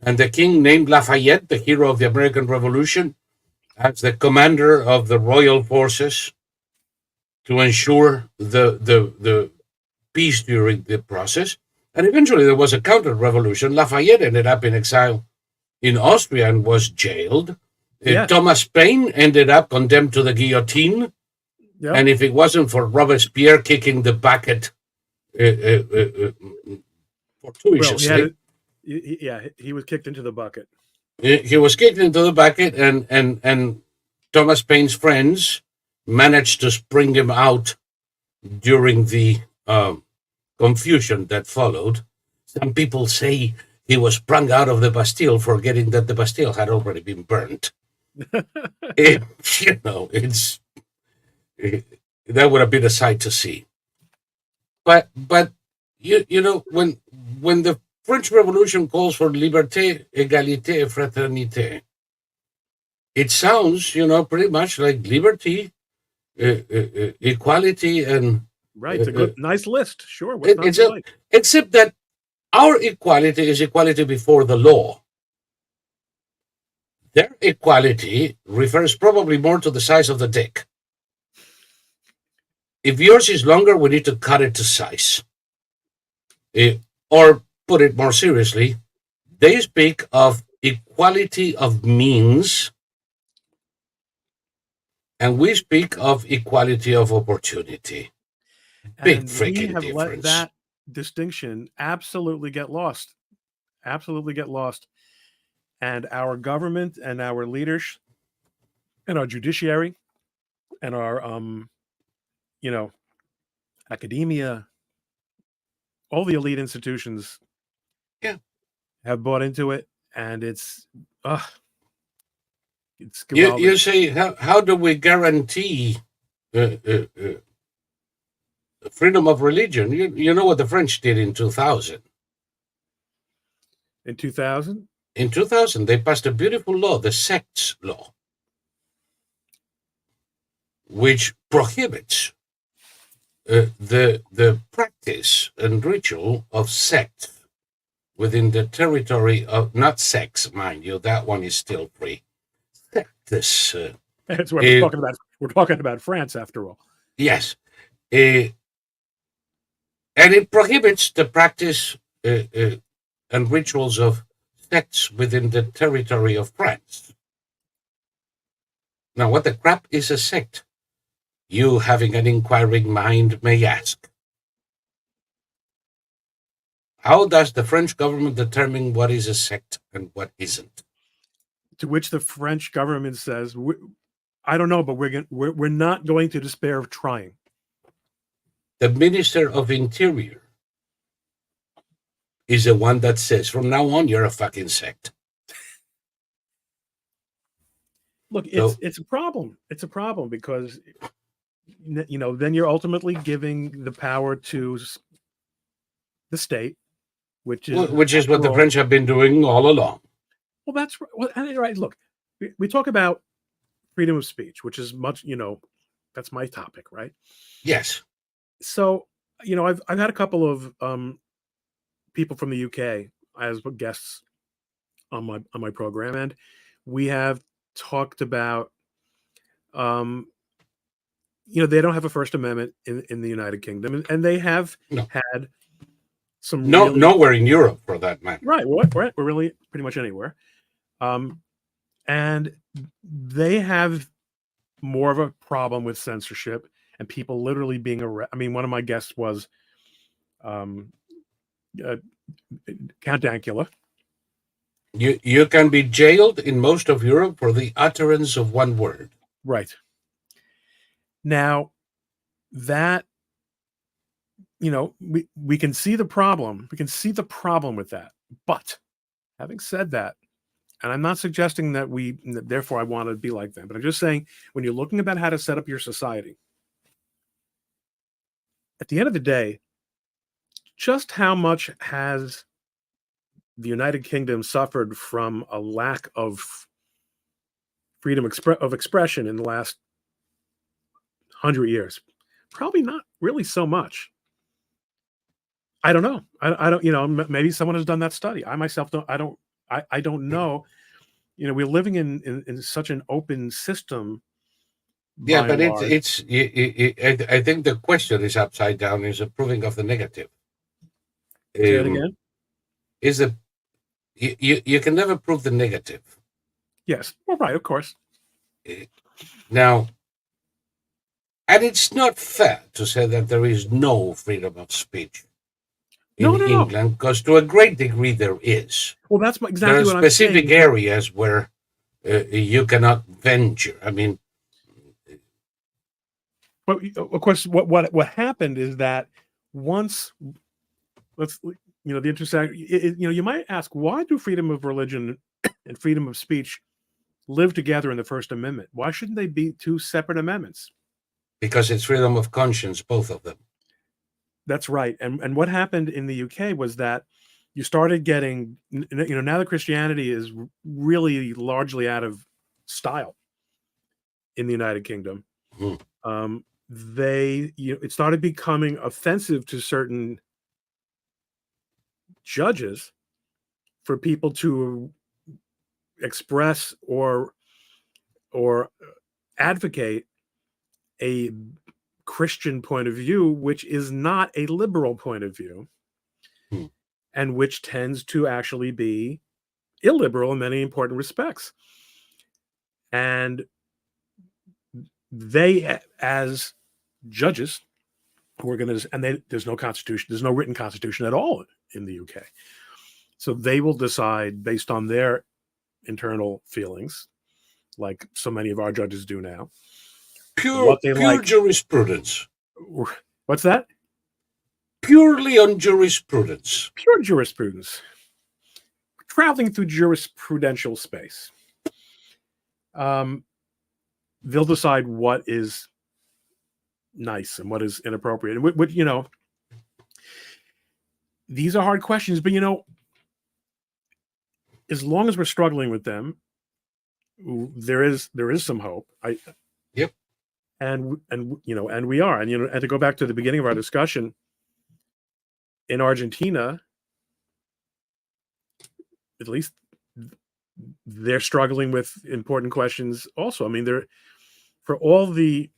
and the king named Lafayette, the hero of the American Revolution, as the commander of the royal forces to ensure the peace during the process. And eventually there was a counter-revolution. Lafayette ended up in exile in Austria and was jailed. Yeah. Thomas Paine ended up condemned to the guillotine, Yeah. and if it wasn't for Robespierre kicking the bucket Well, he had fortuitously, it. Yeah, he was kicked into the bucket. he was kicked into the bucket, and Thomas Paine's friends managed to spring him out during the confusion that followed. Some people say he was sprung out of the Bastille, forgetting that the Bastille had already been burnt. Yeah. It's that would have been a sight to see. But when the French Revolution calls for liberté, égalité, et fraternité, it sounds pretty much like liberty, equality, and Right. It's a good, nice list. Sure. What's it, not it's to a, like? except that our equality is equality before the law. Their equality refers probably more to the size of the dick. If yours is longer, we need to cut it to size. Or put it more seriously, they speak of equality of means, and we speak of equality of opportunity. Big And we freaking have let difference. that distinction absolutely get lost. Absolutely get lost. And our government and our leaders and our judiciary and our you know, academia, all the elite institutions Yeah. have bought into it, and it's it's You gewaldig. say, how do we guarantee freedom of religion? You know what the French did in 2000? In 2000, In 2000, they passed a beautiful law, the sects law, which prohibits the practice and ritual of sect within the territory of, not sex, mind you, that one is still free. This that's what we're talking about. We're talking about France, after all. yes, and it prohibits the practice and rituals of sects within the territory of France. Now, what the crap is a sect? You, having an inquiring mind, may ask. How does the French government determine what is a sect and what isn't? To which the French government says, "I don't know, but we're not going to despair of trying." The Minister of Interior is the one that says, from now on, you're a fucking sect. Look, So, it's a problem. It's a problem because then you're ultimately giving the power to the state, which is which is what after the all. French have been doing all along. Well, that's well, right. Look, we talk about freedom of speech, which is much, that's my topic, right? Yes. So, I've had a couple of people from the UK as guests on my program, and we have talked about they don't have a First Amendment in the United Kingdom, and they have No. had some No, really nowhere in Europe for that matter. right. We're really pretty much anywhere, and they have more of a problem with censorship and people literally being arrested. I mean, one of my guests was um, uh, Count Dankula. You can be jailed in most of Europe for the utterance of one word. Right. Now that we can see the problem. We can see the problem with that. But having said that, and I'm not suggesting that therefore I want to be like them, but I'm just saying when you're looking about how to set up your society, at the end of the day, just how much has the United Kingdom suffered from a lack of freedom of expression in the last 100 years? Probably not really so much. I don't know. I don't. Maybe someone has done that study. I myself don't. I don't know. We're living in such an open system, Yeah, by but and large. I think the question is upside down. Is a proving of the negative. Say that Um, again. is a you can never prove the negative. Yes. Well, right, of course. Now, and it's not fair to say that there is no freedom of speech in No, no, no. England, because to a great degree there is. Well, that's There exactly are what I'm specific saying. areas where you cannot venture. I mean, But of course, what happened is that once let's the intersect. You might ask, why do freedom of religion and freedom of speech live together in the First Amendment? Why shouldn't they be two separate amendments? because it's freedom of conscience, both of them. That's right. And what happened in the UK was that you started getting, now that Christianity is really largely out of style in the United Kingdom. Hmm. It started becoming offensive to certain judges for people to express or advocate a Christian point of view, which is not a liberal point of view, Hmm. and which tends to actually be illiberal in many important respects. And they, as judges, who are going to, there's no constitution, there's no written constitution at all in the UK. So they will decide based on their internal feelings, like so many of our judges do now, what they Pure like. jurisprudence. What's that? Purely on jurisprudence. Pure jurisprudence. Traveling through jurisprudential space. They'll decide what is nice and what is inappropriate. And these are hard questions, but as long as we're struggling with them, there is some hope. Yep. And we are. And to go back to the beginning of our discussion, in Argentina, at least they're struggling with important questions also. I mean, for all the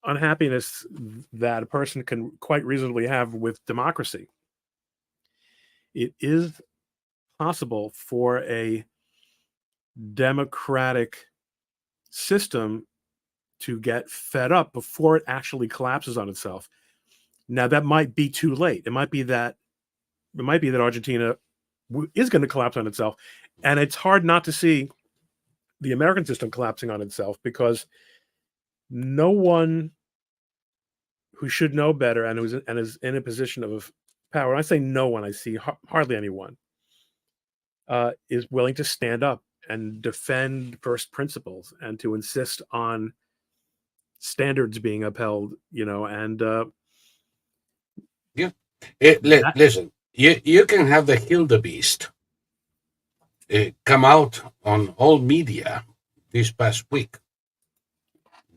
unhappiness that a person can quite reasonably have with democracy, it is possible for a democratic system to get fed up before it actually collapses on itself. Now, that might be too late. It might be that Argentina is going to collapse on itself, and it's hard not to see the American system collapsing on itself, because no one who should know better and is in a position of power, when I say no one, I see hardly anyone, is willing to stand up and defend first principles and to insist on standards being upheld, and Yeah. Listen, you can have the Hildebeest come out on all media this past week,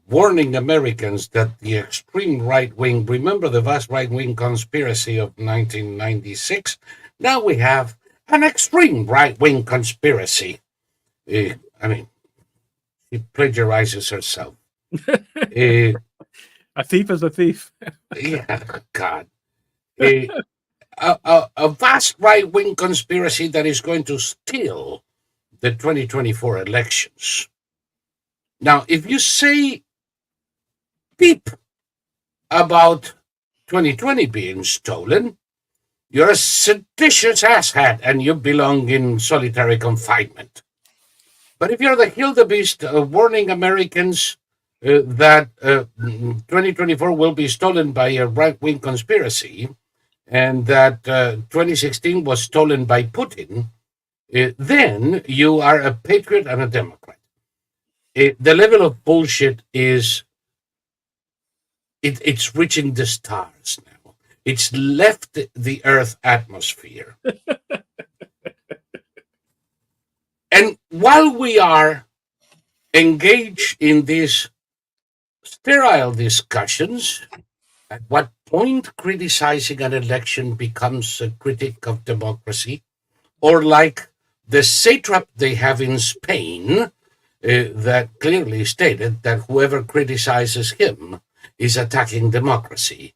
warning Americans that the extreme right wing, remember the vast right wing conspiracy of 1996? Now we have an extreme right wing conspiracy. I mean, she plagiarizes herself. A thief is a thief. Yeah, God. A vast right wing conspiracy that is going to steal the 2024 elections. Now, if you say beep about 2020 being stolen, you're a seditious asshat and you belong in solitary confinement. But if you're the Hildebeest warning Americans that 2024 will be stolen by a right wing conspiracy, and that 2016 was stolen by Putin, then you are a patriot and a Democrat. The level of bullshit it's reaching the stars now. It's left the Earth atmosphere. And while we are engaged in these sterile discussions, at what point criticizing an election becomes a critic of democracy? Or like the satrap they have in Spain, that clearly stated that whoever criticizes him is attacking democracy,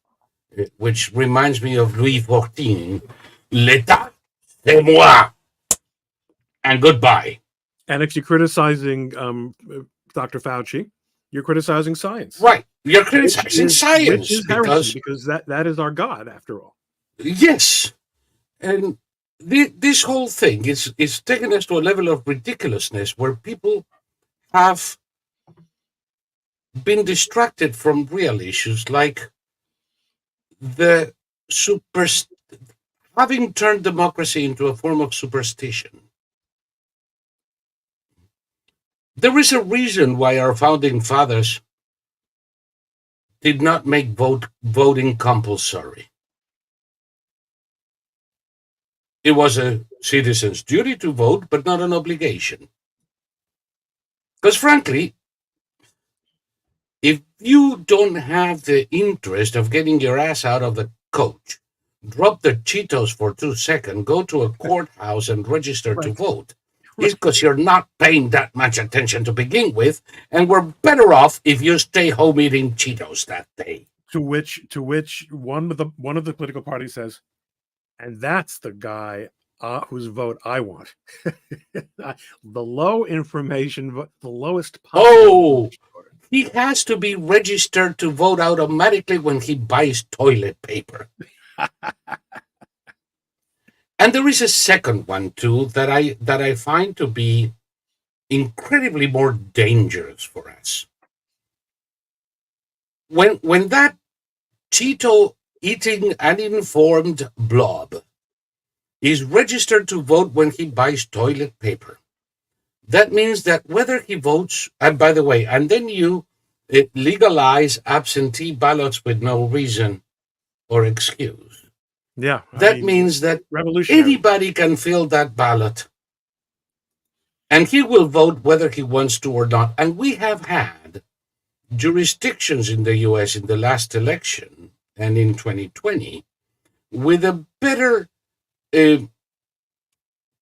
which reminds me of Louis XIV, l'état, c'est moi, and goodbye. And if you're criticizing Dr. Fauci, you're criticizing science. Right. You're criticizing science. Which is heresy, because that is our God, after all. Yes. And this whole thing is taking us to a level of ridiculousness where people have been distracted from real issues, like the having turned democracy into a form of superstition. There is a reason why our founding fathers did not make voting compulsory. It was a citizen's duty to vote, but not an obligation. Because frankly, if you don't have the interest of getting your ass out of the coach, drop the Cheetos for 2 seconds, go to a courthouse and register to vote, it's because you're not paying that much attention to begin with, and we're better off if you stay home eating Cheetos that day. To which one of the political parties says, and that's the guy whose vote I want. The low information vote, the lowest possible. He has to be registered to vote automatically when he buys toilet paper. And there is a second one too that I find to be incredibly more dangerous for us. When that Cheeto eating uninformed blob is registered to vote when he buys toilet paper, that means that whether he votes, and by the way, and then you legalize absentee ballots with no reason or excuse. Yeah. That means that anybody can fill that ballot. And he will vote whether he wants to or not. And we have had jurisdictions in the US in the last election and in 2020 with a better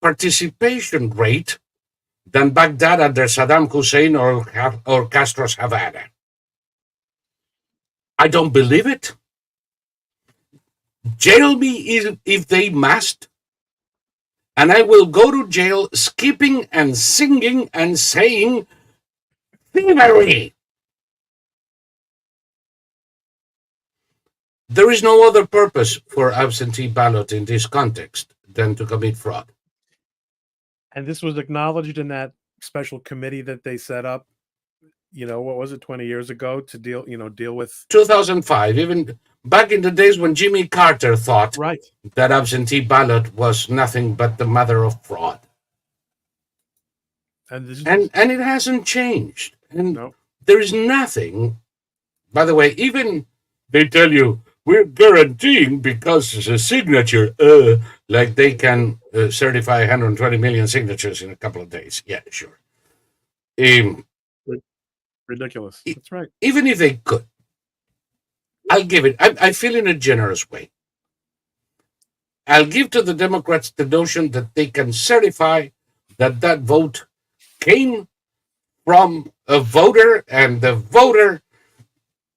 participation rate than Baghdad under Saddam Hussein or Castro's Havana. I don't believe it. Jail me if they must, and I will go to jail skipping and singing and saying thievery. There is no other purpose for absentee ballot in this context than to commit fraud. And this was acknowledged in that special committee that they set up, what was it, 20 years ago, to deal with 2005, even back in the days when Jimmy Carter thought that absentee ballot was nothing but the mother of fraud. And it hasn't changed. And there is nothing, by the way, even they tell you, we're guaranteeing because it's a signature, like they can certify 120 million signatures in a couple of days. Yeah, sure. Ridiculous. That's right. Even if they could, I'll give it. I feel in a generous way. I'll give to the Democrats the notion that they can certify that vote came from a voter and the voter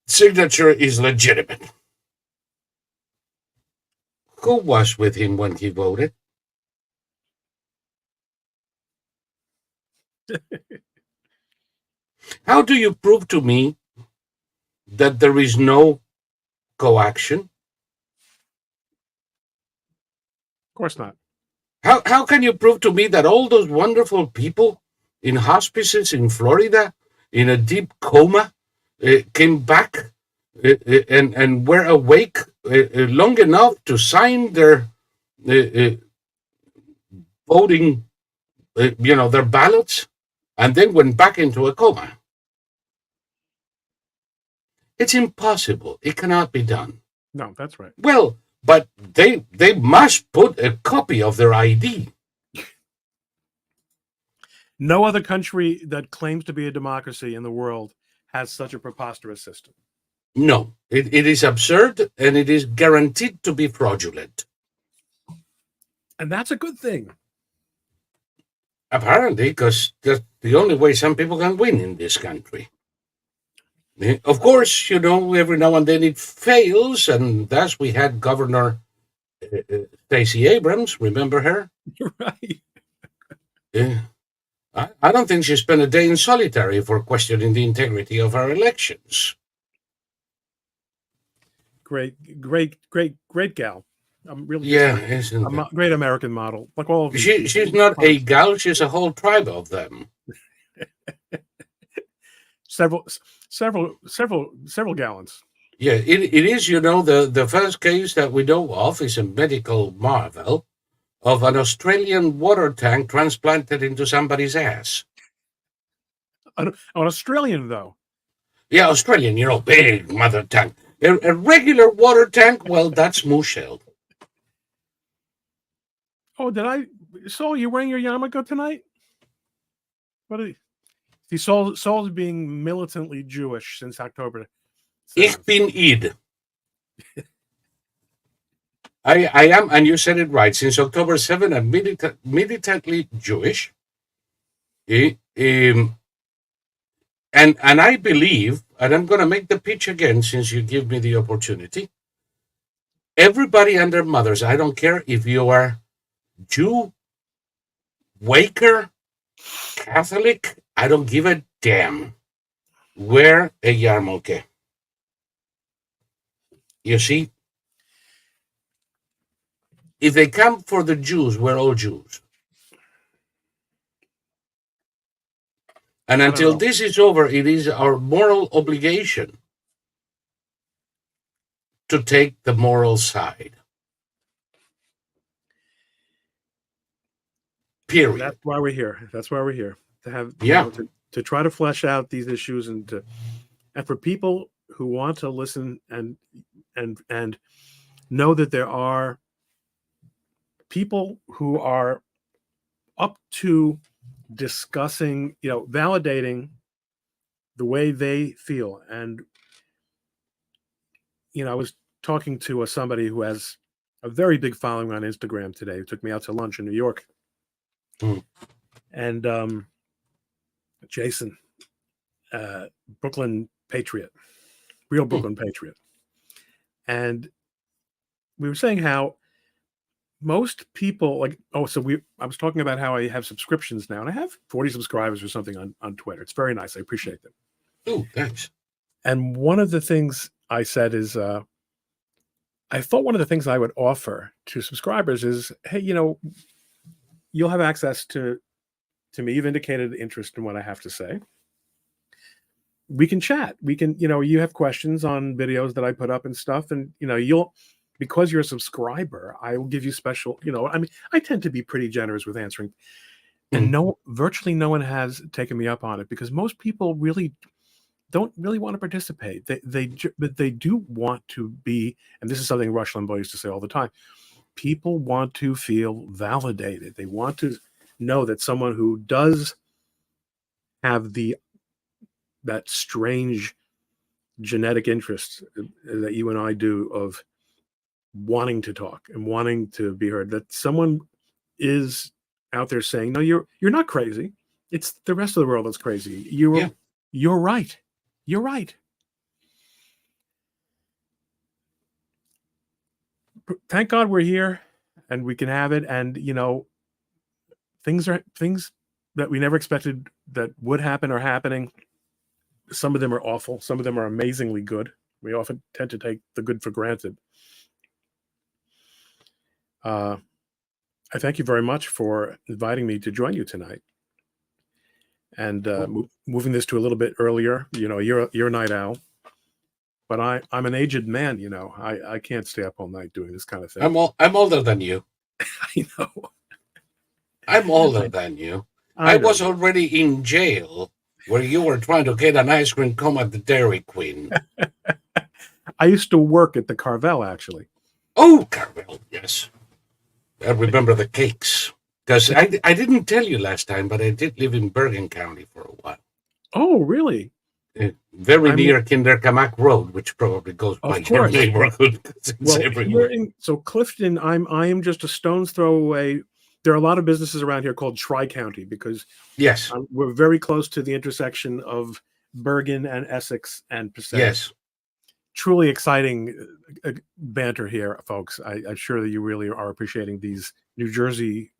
signature is legitimate. Who was with him when he voted? How do you prove to me that there is no coaction? Of course not. How can you prove to me that all those wonderful people in hospices in Florida in a deep coma came back and were awake long enough to sign their voting, their ballots, and then went back into a coma? It's impossible. It cannot be done. No, that's right. Well, but they must put a copy of their ID. No other country that claims to be a democracy in the world has such a preposterous system. No, it is absurd, and it is guaranteed to be fraudulent. And that's a good thing. Apparently, because that's the only way some people can win in this country. Of course, every now and then it fails, and thus we had Governor Stacey Abrams. Remember her? Right. I don't think she spent a day in solitary for questioning the integrity of our elections. Great gal. I'm really Yeah, just isn't it? a great American model, like all of these. She's not a gal, she's a whole tribe of them. several, several gallons. Yeah, it is, the first case that we know of is a medical marvel of an Australian water tank transplanted into somebody's ass. An Australian, though. Yeah, Australian, big mother tank. A regular water tank, well, that's Mushel. Oh, Saul, you wearing your yarmulke tonight? What are you? See, Saul's being militantly Jewish since October 7th. Ich bin Id. I am, and you said it right, since October 7th, I'm militantly Jewish. And I believe, and I'm going to make the pitch again since you give me the opportunity, everybody and their mothers, I don't care if you are Jew, Waker, Catholic, I don't give a damn. Wear a yarmulke. You see, if they come for the Jews, we're all Jews. And until this is over, it is our moral obligation to take the moral side. Period. That's why we're here. That's why we're here, to have to try to flesh out these issues, and for people who want to listen and know that there are people who are up to discussing, validating the way they feel. And I was talking to somebody who has a very big following on Instagram today, who took me out to lunch in New York. And Jason, Brooklyn Patriot, real Brooklyn Patriot. And we were saying how most people I was talking about how I have subscriptions now, and I have 40 subscribers or something on Twitter. It's very nice. I appreciate them. Oh, thanks. And one of the things I said is, I thought one of the things I would offer to subscribers is, hey, you'll have access to me. You've indicated interest in what I have to say. We can chat. We can, you have questions on videos that I put up and stuff, and because you're a subscriber, I will give you special, I tend to be pretty generous with answering. And virtually no one has taken me up on it, because most people really don't really want to participate. But they do want to be, and this is something Rush Limbaugh used to say all the time, people want to feel validated. They want to know that someone who does have that strange genetic interest that you and I do of wanting to talk and wanting to be heard, that someone is out there saying, no, you're not crazy. It's the rest of the world that's crazy. You're right. You're right. Thank God we're here and we can have it. And, things that we never expected that would happen are happening. Some of them are awful. Some of them are amazingly good. We often tend to take the good for granted. I thank you very much for inviting me to join you tonight. And moving this to a little bit earlier, you're a night owl, but I'm an aged man. I can't stay up all night doing this kind of thing. I'm older than you. I know. I'm older than you. I was already in jail where you were trying to get an ice cream cone at the Dairy Queen. I used to work at the Carvel, actually. Oh, Carvel, yes. I remember the cakes. Because I didn't tell you last time, but I did live in Bergen County for a while. Oh, really? Very near Kinderkamak Road, which probably goes by your neighborhood. So Clifton, I am just a stone's throw away. There are a lot of businesses around here called Tri-County, because we're very close to the intersection of Bergen and Essex and Passaic. Yes. Truly exciting banter here, folks. I'm sure that you really are appreciating these New Jersey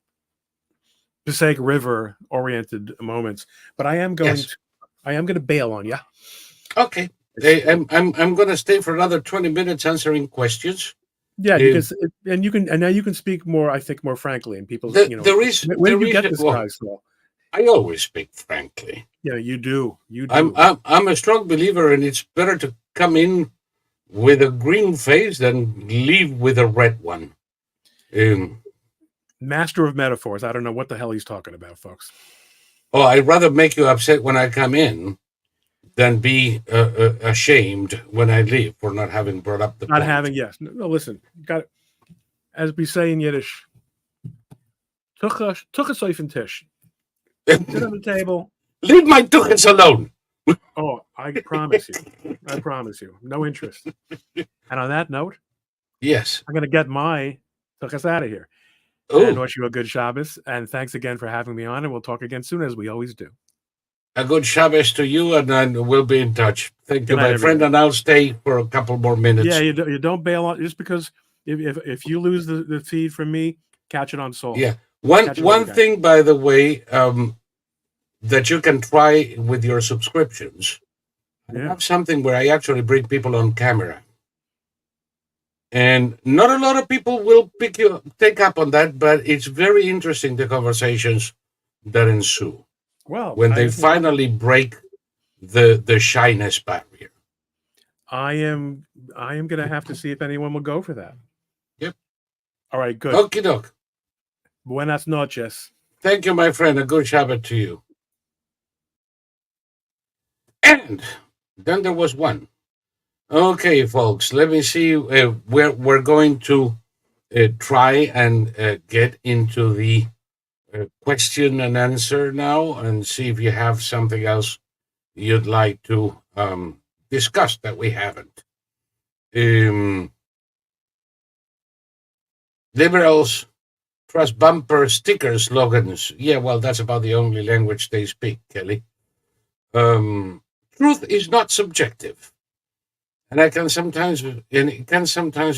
Passaic River oriented moments. But I am going Yes. to bail on you. Okay. I'm going to stay for another 20 minutes answering questions. Yeah, Uh, and now you can speak more. I think more frankly, and people, where there did you is get this well, guy, Saul? I always speak frankly. Yeah, you do. I'm a strong believer, and it's better to come in with a green face than leave with a red one. Um, Master of metaphors. I don't know what the hell he's talking about, folks. I'd rather make you upset when I come in than be ashamed when I leave for not having brought up the Not point. having, yes. No, listen, got it. As we say in Yiddish, tuch a soifen tish. Sit on the table. Leave my tuchens alone. Oh, I promise you. I promise you. No interest. And on that note, Yes. I'm going to get my tuchus out of here. And Oh, wish you a good Shabbos. And thanks again for having me on. And we'll talk again soon, as we always do. a good Shabbos to you, and we'll be in touch. Thank you, Good night, my friend, everybody. and I'll stay for a couple more minutes. Yeah, you don't bail on just because if you lose the feed from me, catch it on Saul. Yeah. Catch it One over there. thing, by the way, that you can try with your subscriptions. I Yeah. have something where I actually bring people on camera. And not a lot of people will take up on that, but it's very interesting, the conversations that ensue Well, when they finally break the shyness barrier. I am going to have to see if anyone will go for that. Yep. All right, good. Okie doke. Buenas noches. Thank you, my friend. A good Shabbat to you. And then there was one. Okay, folks, let me see. We're going to try and get into the question and answer now and see if you have something else you'd like to discuss that we haven't. Liberals trust bumper sticker slogans. Yeah, well, that's about the only language they speak, Kelly. Truth is not subjective. And it can sometimes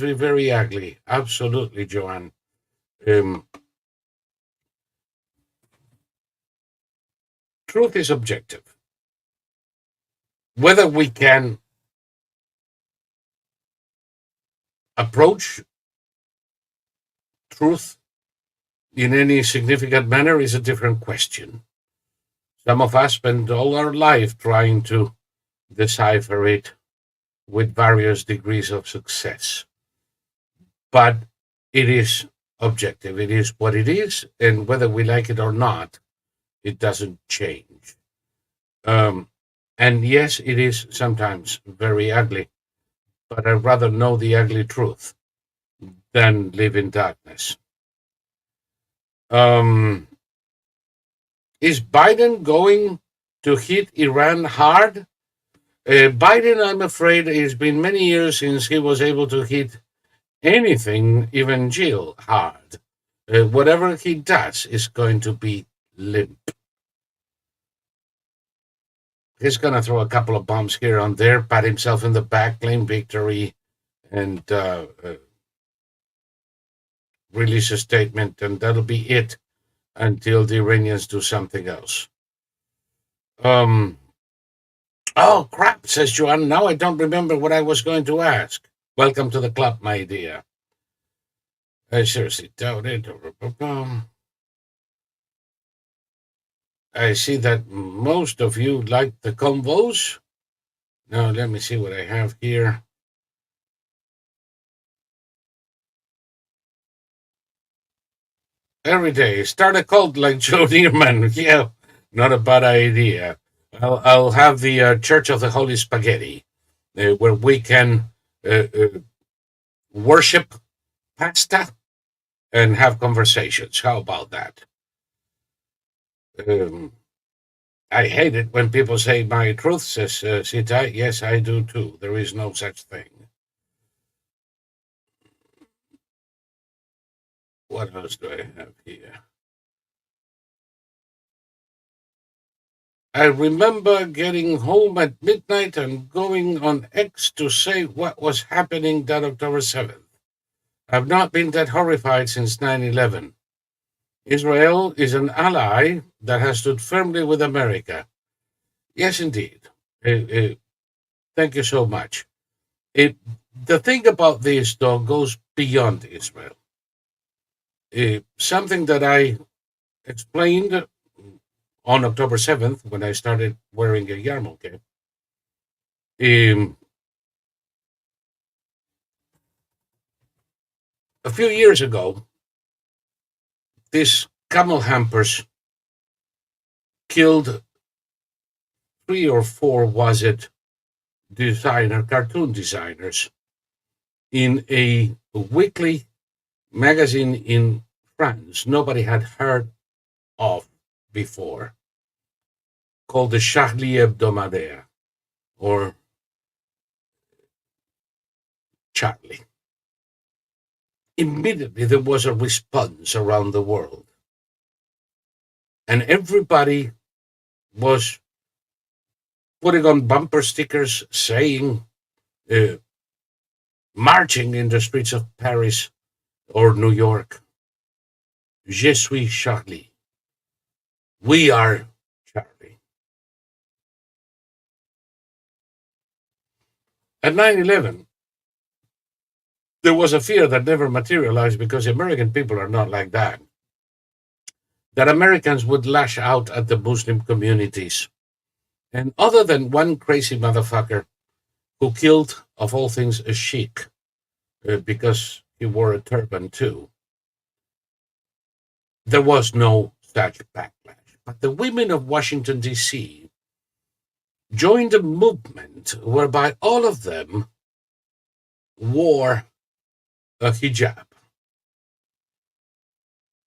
be very ugly. Absolutely, Joanne. Truth is objective. Whether we can approach truth in any significant manner is a different question. Some of us spend all our life trying to decipher it with various degrees of success. But it is objective. It is what it is, and whether we like it or not, it doesn't change. And yes, it is sometimes very ugly, but I'd rather know the ugly truth than live in darkness. Is Biden going to hit Iran hard? Biden, I'm afraid, it's been many years since he was able to hit anything, even Jill, hard. Whatever he does is going to be limp. He's going to throw a couple of bombs here and there, pat himself in the back, claim victory, and release a statement, and that'll be it until the Iranians do something else. Oh, crap, says Joanne. Now I don't remember what I was going to ask. Welcome to the club, my dear. I seriously doubt it. I see that most of you like the convos. Now, let me see what I have here. Every day, start a cult like Joe Neerman. Yeah, not a bad idea. I'll have the Church of the Holy Spaghetti, where we can worship pasta and have conversations. How about that? I hate it when people say my truth, says Sita. Yes, I do too. There is no such thing. What else do I have here? I remember getting home at midnight and going on X to say what was happening that October 7th. I've not been that horrified since 9/11. Israel is an ally that has stood firmly with America. Yes, indeed. Thank you so much. It, the thing about this, though, goes beyond Israel. Something that I explained on October 7th when I started wearing a yarmulke. A few years ago, these camel hampers killed three or four, was it, cartoon designers in a weekly magazine in France nobody had heard of before, called the Charlie Hebdomadaire, or Charlie. Immediately there was a response around the world, and everybody was putting on bumper stickers saying, marching in the streets of Paris or New York, Je suis Charlie. We are Charlie. At 9/11, there was a fear that never materialized because American people are not like that. That Americans would lash out at the Muslim communities. And other than one crazy motherfucker who killed, of all things, a sheik because he wore a turban too, there was no such backlash. But the women of Washington, D.C. joined a movement whereby all of them wore a hijab.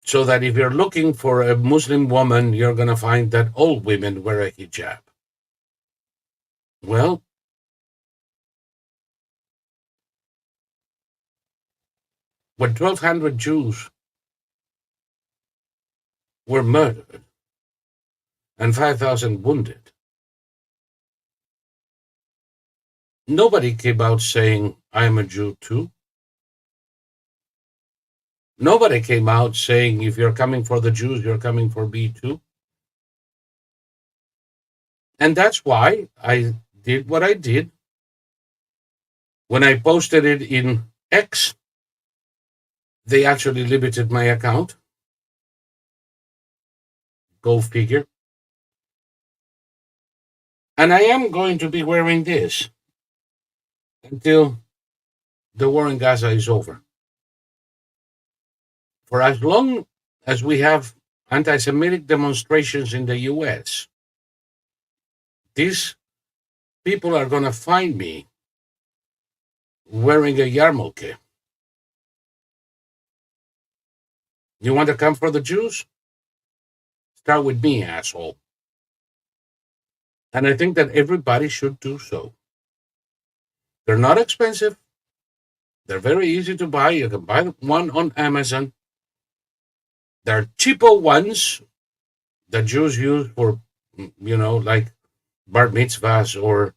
So that if you're looking for a Muslim woman, you're going to find that all women wear a hijab. Well, when 1,200 Jews were murdered and 5,000 wounded, nobody came out saying, I'm a Jew too. Nobody came out saying, if you're coming for the Jews, you're coming for me too. And that's why I did what I did. When I posted it in X, they actually limited my account. Go figure. And I am going to be wearing this until the war in Gaza is over. For as long as we have anti-Semitic demonstrations in the US, these people are going to find me wearing a yarmulke. You want to come for the Jews? Start with me, asshole. And I think that everybody should do so. They're not expensive. They're very easy to buy. You can buy one on Amazon. There are cheaper ones that Jews use for, like bar mitzvahs or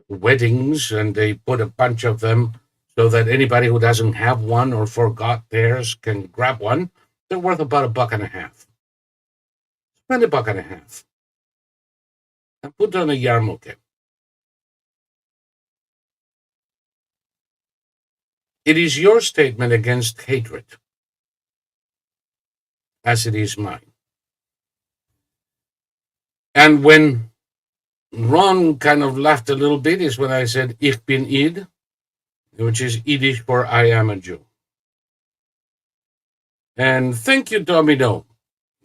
weddings, and they put a bunch of them so that anybody who doesn't have one or forgot theirs can grab one. They're worth about $1.50. Spend $1.50 and put on a yarmulke. It is your statement against hatred, as it is mine. And when Ron kind of laughed a little bit is when I said, Ich bin Id, which is Yiddish for I am a Jew. And thank you, Domino.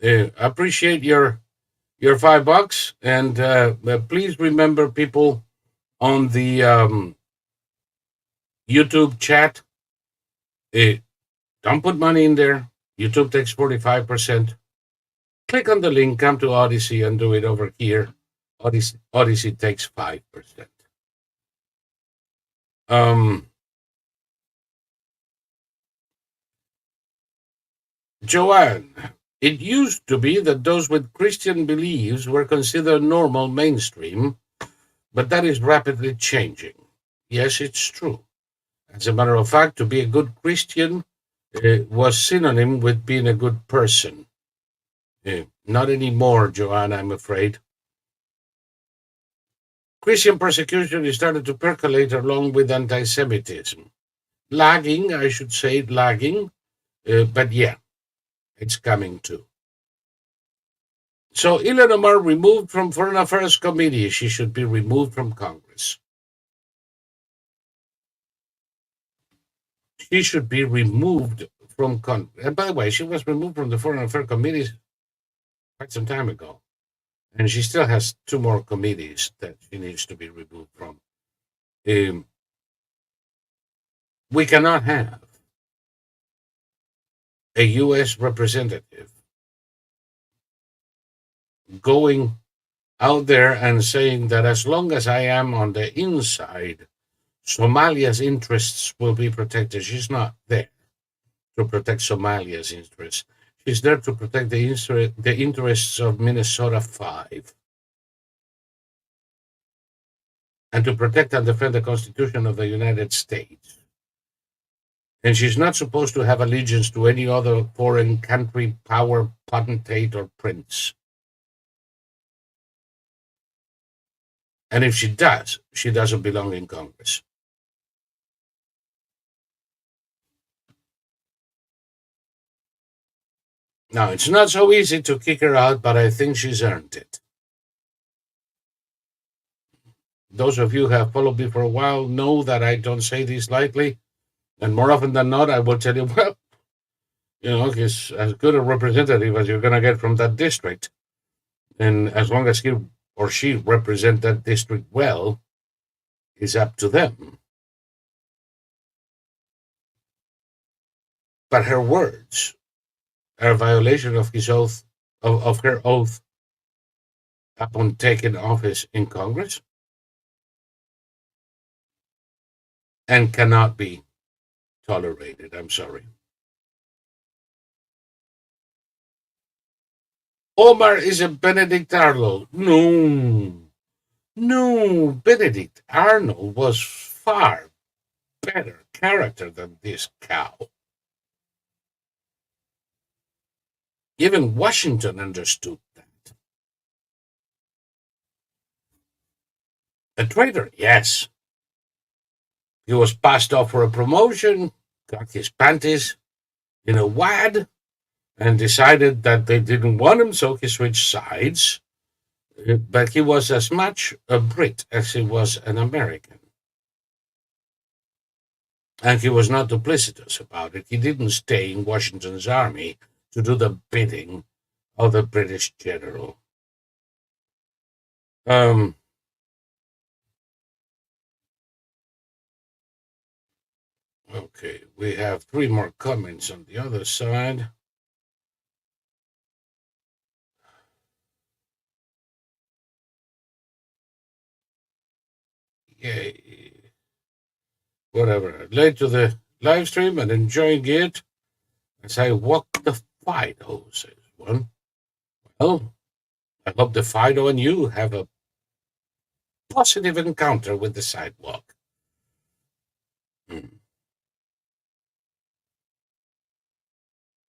Appreciate your $5. And please remember, people on the YouTube chat, don't put money in there. YouTube takes 45%. Click on the link, come to Odyssey and do it over here. Odyssey takes 5%. Joanne, it used to be that those with Christian beliefs were considered normal mainstream, but that is rapidly changing. Yes, it's true. As a matter of fact, to be a good Christian was synonym with being a good person. Not anymore, Joanne, I'm afraid. Christian persecution is starting to percolate along with anti-Semitism. Lagging, I should say, lagging, but yeah, it's coming too. So Ilhan Omar removed from Foreign Affairs Committee. She should be removed from Congress. She should be removed from Congress. And by the way, she was removed from the Foreign Affairs Committee quite some time ago. And she still has two more committees that she needs to be removed from. We cannot have a U.S. representative going out there and saying that as long as I am on the inside, Somalia's interests will be protected. She's not there to protect Somalia's interests. She's there to protect the interests of Minnesota 5 and to protect and defend the Constitution of the United States. And she's not supposed to have allegiance to any other foreign country, power, potentate, or prince. And if she does, she doesn't belong in Congress. Now, it's not so easy to kick her out, but I think she's earned it. Those of you who have followed me for a while know that I don't say this lightly. And more often than not, I will tell you, well, he's as good a representative as you're going to get from that district. And as long as he or she represent that district well, it's up to them. But her words are a violation of his oath, of her oath upon taking office in Congress, and cannot be tolerated. I'm sorry. Omar is a Benedict Arnold. No, Benedict Arnold was far better character than this cow. Even Washington understood that. A traitor, yes. He was passed off for a promotion, got his panties in a wad, and decided that they didn't want him, so he switched sides. But he was as much a Brit as he was an American. And he was not duplicitous about it. He didn't stay in Washington's army to do the bidding of the British general. Okay, we have 3 more comments on the other side. Yay. Whatever. Late to the live stream and enjoying it as I walk the Fido, says one. Well, I hope the Fido and you have a positive encounter with the sidewalk.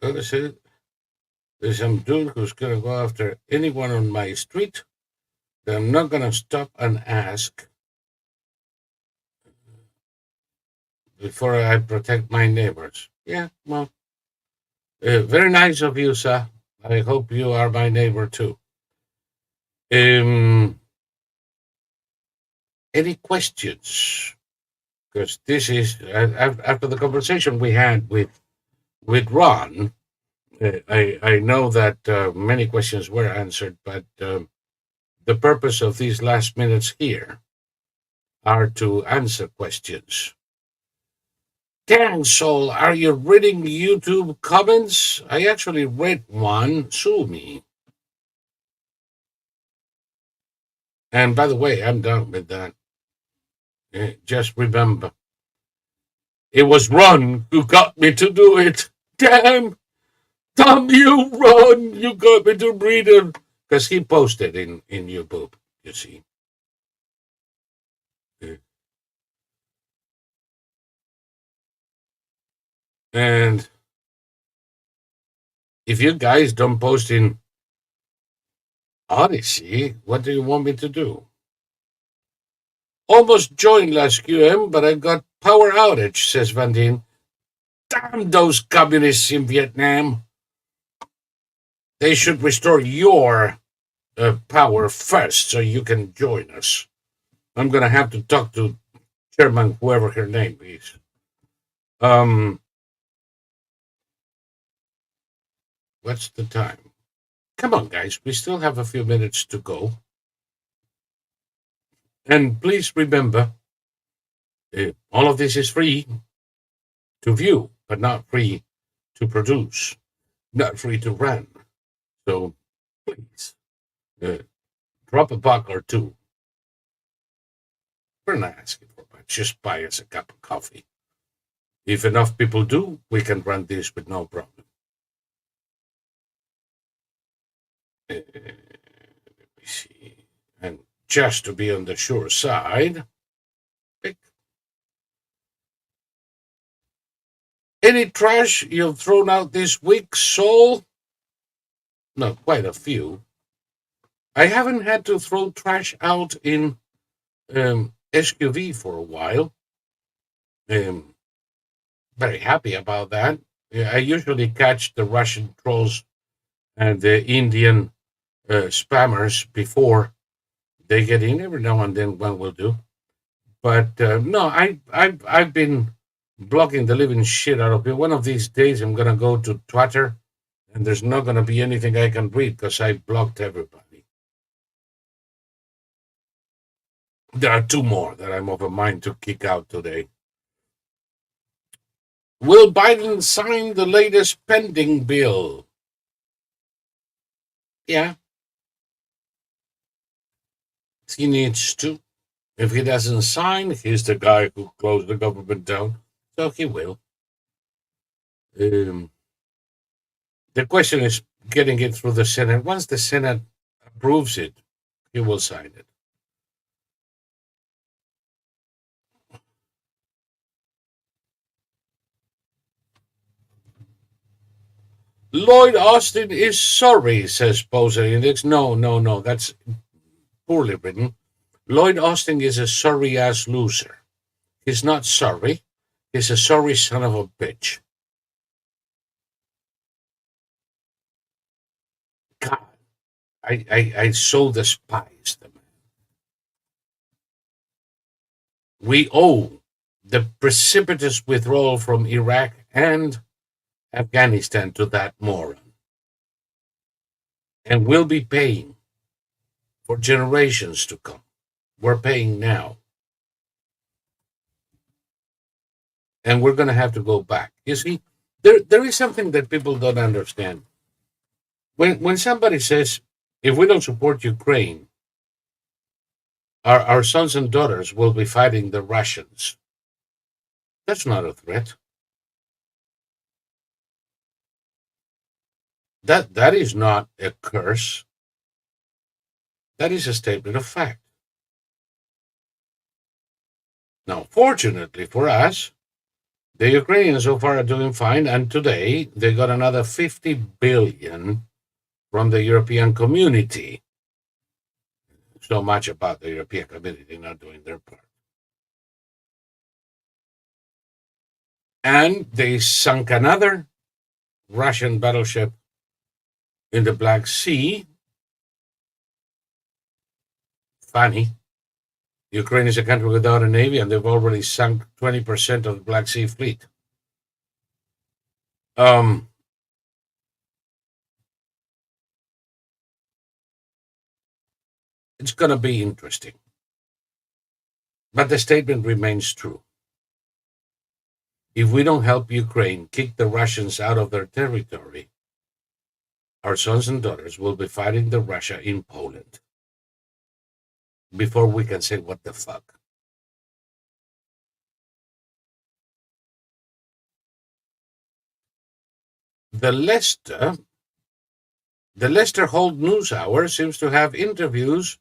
There's some dude who's going to go after anyone on my street that I'm not going to stop and ask before I protect my neighbors. Yeah, well, very nice of you, sir. I hope you are my neighbor too. Any questions? Because this is after the conversation we had with Ron. I know that many questions were answered, but the purpose of these last minutes here are to answer questions. Dang, Saul, are you reading YouTube comments? I actually read one. Sue me. And by the way, I'm done with that. Just remember, it was Ron who got me to do it. Damn you, Ron! You got me to read it. Because he posted in YouTube, you see. And if you guys don't post in Odyssey? What do you want me to do? Almost joined last QM, but I got power outage, says Van Dien. Damn those communists in Vietnam. They should restore your power first so you can join us. I'm going to have to talk to Chairman, whoever her name is. What's the time? Come on, guys. We still have a few minutes to go. And please remember, all of this is free to view, but not free to produce, not free to run. So please, drop a buck or two. We're not asking for much. Just buy us a cup of coffee. If enough people do, we can run this with no problem. Let me see. And just to be on the sure side, pick. Any trash you've thrown out this week, Saul? No, quite a few. I haven't had to throw trash out in SQV for a while. Very happy about that. I usually catch the Russian trolls and the Indian spammers before they get in. Every now and then one will do. But no, I've been blocking the living shit out of it. One of these days I'm going to go to Twitter and there's not going to be anything I can read because I blocked everybody. There are two more that I'm of a mind to kick out today. Will Biden sign the latest pending bill? Yeah. He needs to. If he doesn't sign, he's the guy who closed the government down. So he will. The question is getting it through the Senate. Once the Senate approves it, he will sign it. Lloyd Austin is sorry, says Poser Index. No. That's poorly written. Lloyd Austin is a sorry-ass loser. He's not sorry. He's a sorry son of a bitch. God, I so despise the man. We owe the precipitous withdrawal from Iraq and Afghanistan to that moron. And we'll be paying for generations to come. We're paying now. And we're going to have to go back. You see, there is something that people don't understand. When somebody says, if we don't support Ukraine, our sons and daughters will be fighting the Russians, that's not a threat. That is not a curse. That is a statement of fact. Now, fortunately for us, the Ukrainians so far are doing fine, and today they got another 50 billion from the European community. So much about the European community not doing their part. And they sunk another Russian battleship in the Black Sea. Funny. Ukraine is a country without a navy, and they've already sunk 20% of the Black Sea fleet. It's going to be interesting. But the statement remains true. If we don't help Ukraine kick the Russians out of their territory, our sons and daughters will be fighting the Russia in Poland before we can say, what the fuck? The Leicester Holt News Hour seems to have interviews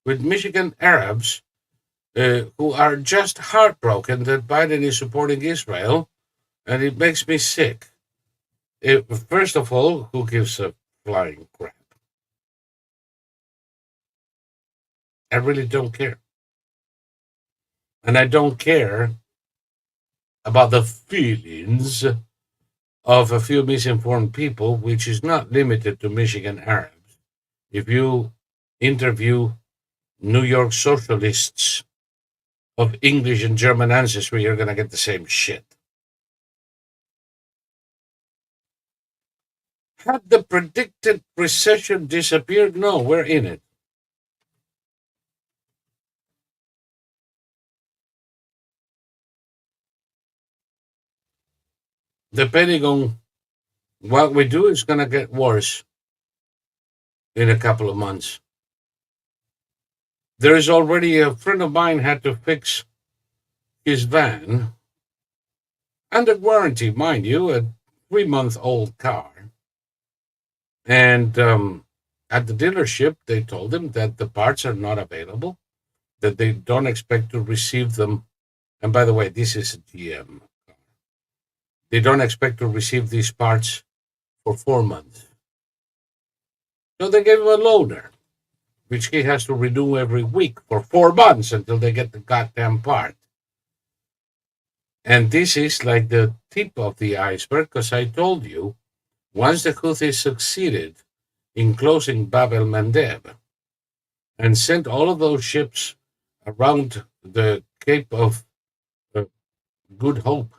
with Michigan Arabs who are just heartbroken that Biden is supporting Israel, and it makes me sick. First of all, who gives a flying crap? I really don't care. And I don't care about the feelings of a few misinformed people, which is not limited to Michigan Arabs. If you interview New York socialists of English and German ancestry, you're going to get the same shit. Had the predicted recession disappeared? No, we're in it. Depending on what we do, it's going to get worse in a couple of months. There is already a friend of mine had to fix his van under warranty, mind you, a 3-month-old car. And at the dealership, they told him that the parts are not available, that they don't expect to receive them. And by the way, this is a GM. They don't expect to receive these parts for 4 months. So they gave him a loaner, which he has to renew every week for 4 months until they get the goddamn part. And this is like the tip of the iceberg, because I told you, once the Houthis succeeded in closing Bab el Mandeb and sent all of those ships around the Cape of Good Hope,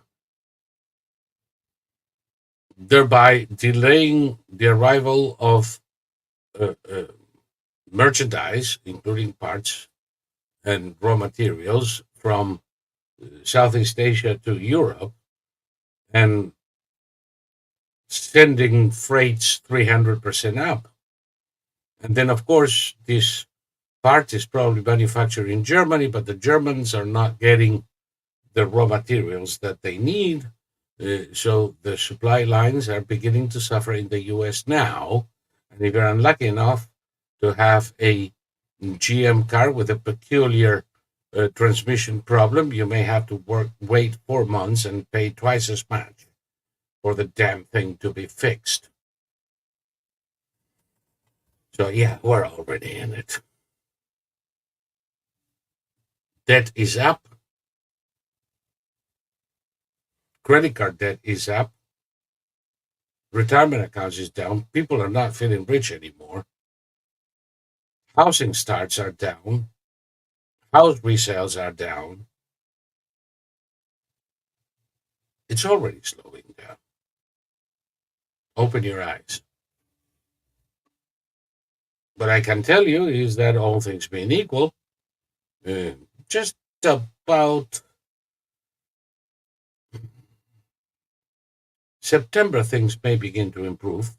thereby delaying the arrival of merchandise, including parts and raw materials, from Southeast Asia to Europe, and sending freights 300% up. And then, of course, this part is probably manufactured in Germany, but the Germans are not getting the raw materials that they need. So the supply lines are beginning to suffer in the US now. And if you're unlucky enough to have a GM car with a peculiar transmission problem, you may have to wait 4 months and pay twice as much for the damn thing to be fixed. So yeah, we're already in it. Debt is up. Credit card debt is up. Retirement accounts is down. People are not feeling rich anymore. Housing starts are down. House resales are down. It's already slowing down. Open your eyes. But I can tell you is that all things being equal, just about September, things may begin to improve.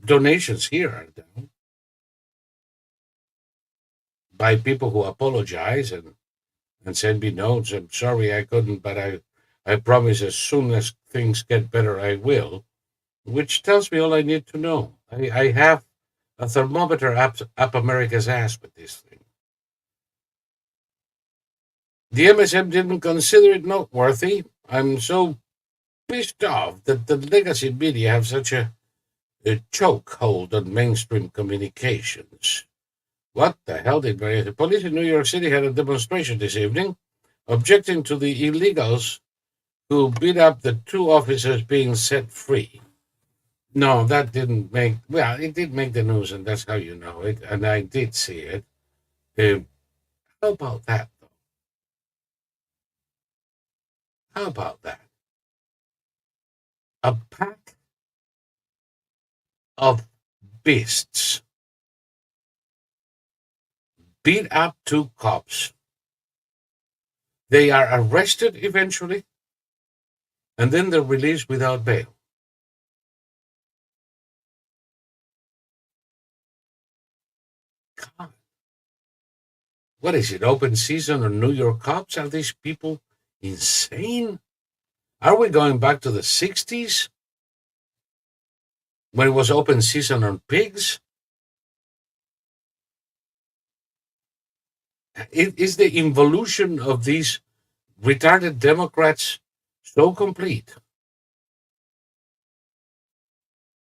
Donations here are down by people who apologize and send me notes. I'm sorry I couldn't, but I promise as soon as things get better, I will, which tells me all I need to know. I have a thermometer up America's ass with this thing. The MSM didn't consider it noteworthy. I'm so pissed off that the legacy media have such a chokehold on mainstream communications. What the hell did the police in New York City had a demonstration this evening objecting to the illegals who beat up the 2 officers being set free. No, that didn't make, well, it did make the news, and that's how you know it, and I did see it. How about that, though? How about that? A pack of beasts beat up 2 cops. They are arrested eventually, and then they're released without bail. God. What is it, open season on New York cops? Are these people insane? Are we going back to the 60s when it was open season on pigs? Is the involution of these retarded Democrats so complete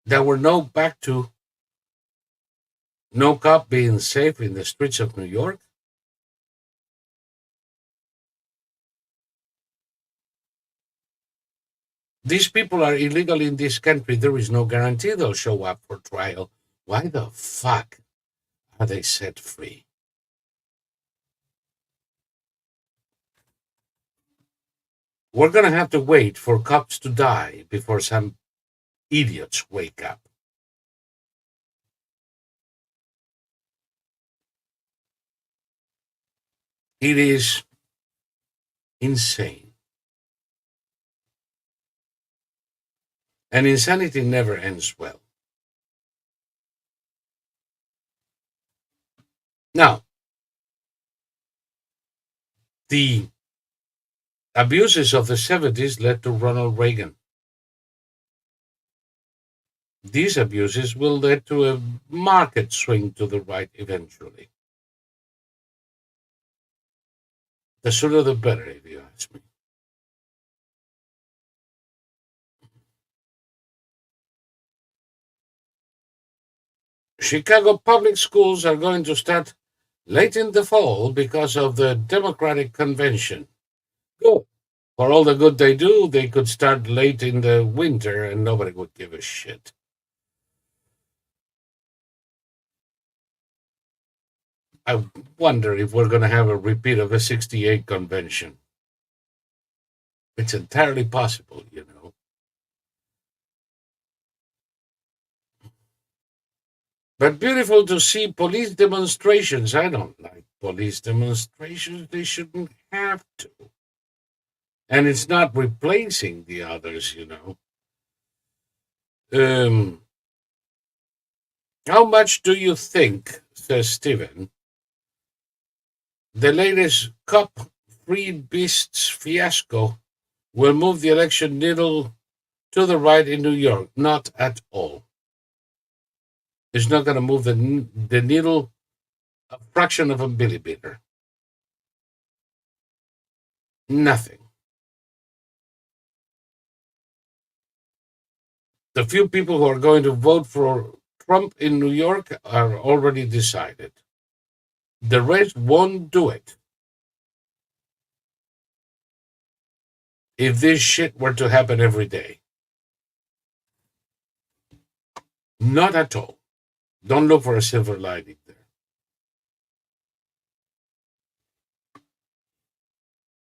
that we're now back to No cop being safe in the streets of New York? These people are illegal in this country. There is no guarantee they'll show up for trial. Why the fuck are they set free? We're going to have to wait for cops to die before some idiots wake up. It is insane. And insanity never ends well. Now, the abuses of the 70s led to Ronald Reagan. These abuses will lead to a market swing to the right eventually. The sooner the better, if you ask me. Chicago public schools are going to start late in the fall because of the Democratic convention. Good. For all the good they do, they could start late in the winter and nobody would give a shit. I wonder if we're going to have a repeat of the 68 convention. It's entirely possible, you know. But beautiful to see police demonstrations. I don't like police demonstrations. They shouldn't have to. And it's not replacing the others, you know. How much do you think, says Stephen, the latest cop freed beasts fiasco will move the election needle to the right in New York? Not at all. It's not going to move the needle a fraction of a millimeter. Nothing. The few people who are going to vote for Trump in New York are already decided. The rest won't do it. If this shit were to happen every day. Not at all. Don't look for a silver lining there.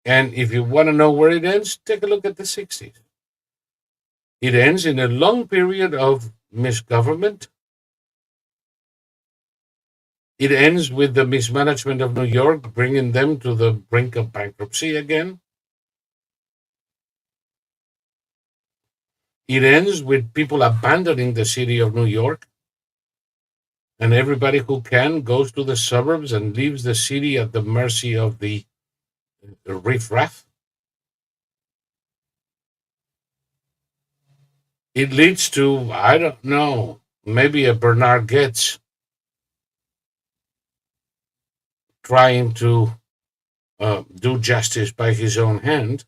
And if you want to know where it ends, take a look at the 60s. It ends in a long period of misgovernment. It ends with the mismanagement of New York, bringing them to the brink of bankruptcy again. It ends with people abandoning the city of New York. And everybody who can goes to the suburbs and leaves the city at the mercy of the riffraff. It leads to, I don't know, maybe a Bernard Goetz trying to do justice by his own hand.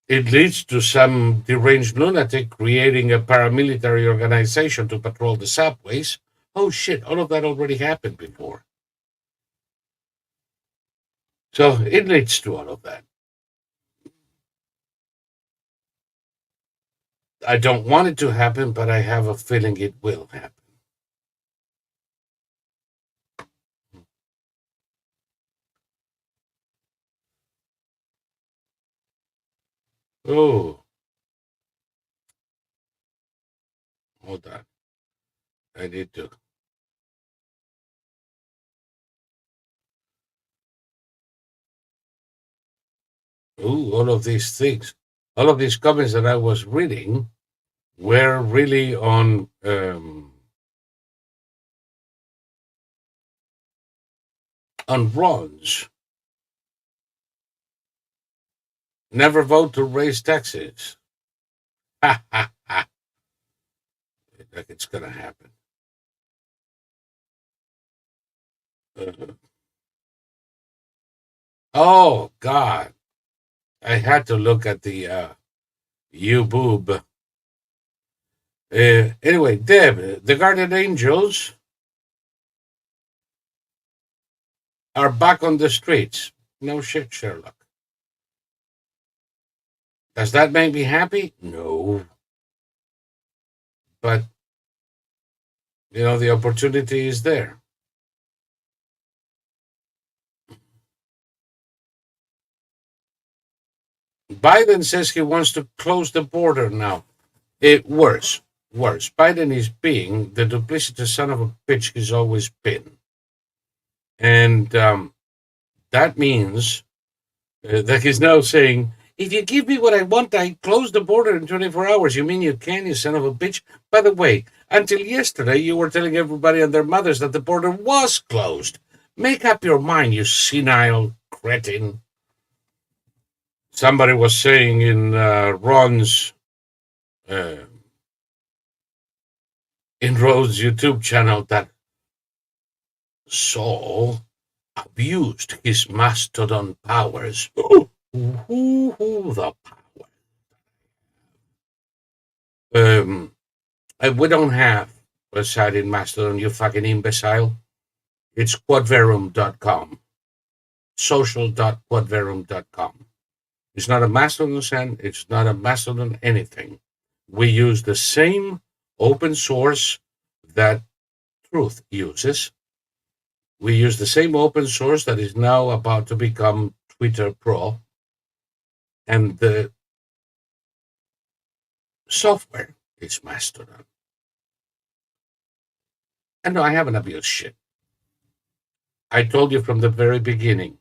It leads to some deranged lunatic creating a paramilitary organization to patrol the subways. Oh shit, all of that already happened before. So it leads to all of that. I don't want it to happen, but I have a feeling it will happen. Oh, hold on. I need to. Ooh, all of these things, all of these comments that I was reading were really on Ron's. Never vote to raise taxes. Ha ha ha. Like it's gonna happen. Uh, oh God. I had to look at the U-boob. Anyway, Deb, the Guardian Angels are back on the streets. No shit, Sherlock. Does that make me happy? No. But, the opportunity is there. Biden says he wants to close the border now. Worse. Biden is being the duplicitous son of a bitch he's always been. And that means that he's now saying, if you give me what I want, I close the border in 24 hours. You mean you can, you son of a bitch? By the way, until yesterday, you were telling everybody and their mothers that the border was closed. Make up your mind, you senile cretin. Somebody was saying in Ron's in Rhodes' YouTube channel that Saul abused his mastodon powers. The power. We don't have a site in Mastodon, you fucking imbecile. It's quadverum.com. Social.quadverum.com. It's not a Mastodon send, it's not a Mastodon anything. We use the same open source that Truth uses. We use the same open source that is now about to become Twitter Pro. And the software is Mastodon. And no, I haven't abused shit. I told you from the very beginning,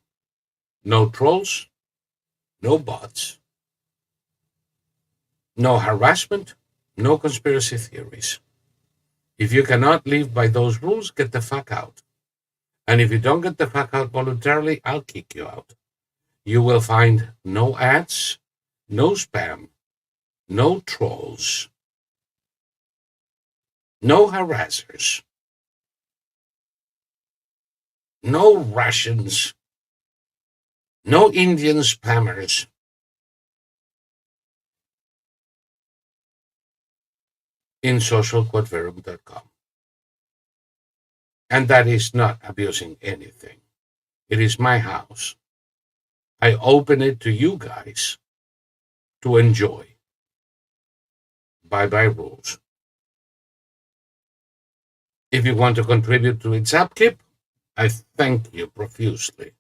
no trolls, no bots, no harassment, no conspiracy theories. If you cannot live by those rules, get the fuck out. And if you don't get the fuck out voluntarily, I'll kick you out. You will find no ads, no spam, no trolls, no harassers, no Russians, no Indian spammers. In socialquadverum.com. And that is not abusing anything. It is my house. I open it to you guys to enjoy by my rules. If you want to contribute to its upkeep, I thank you profusely.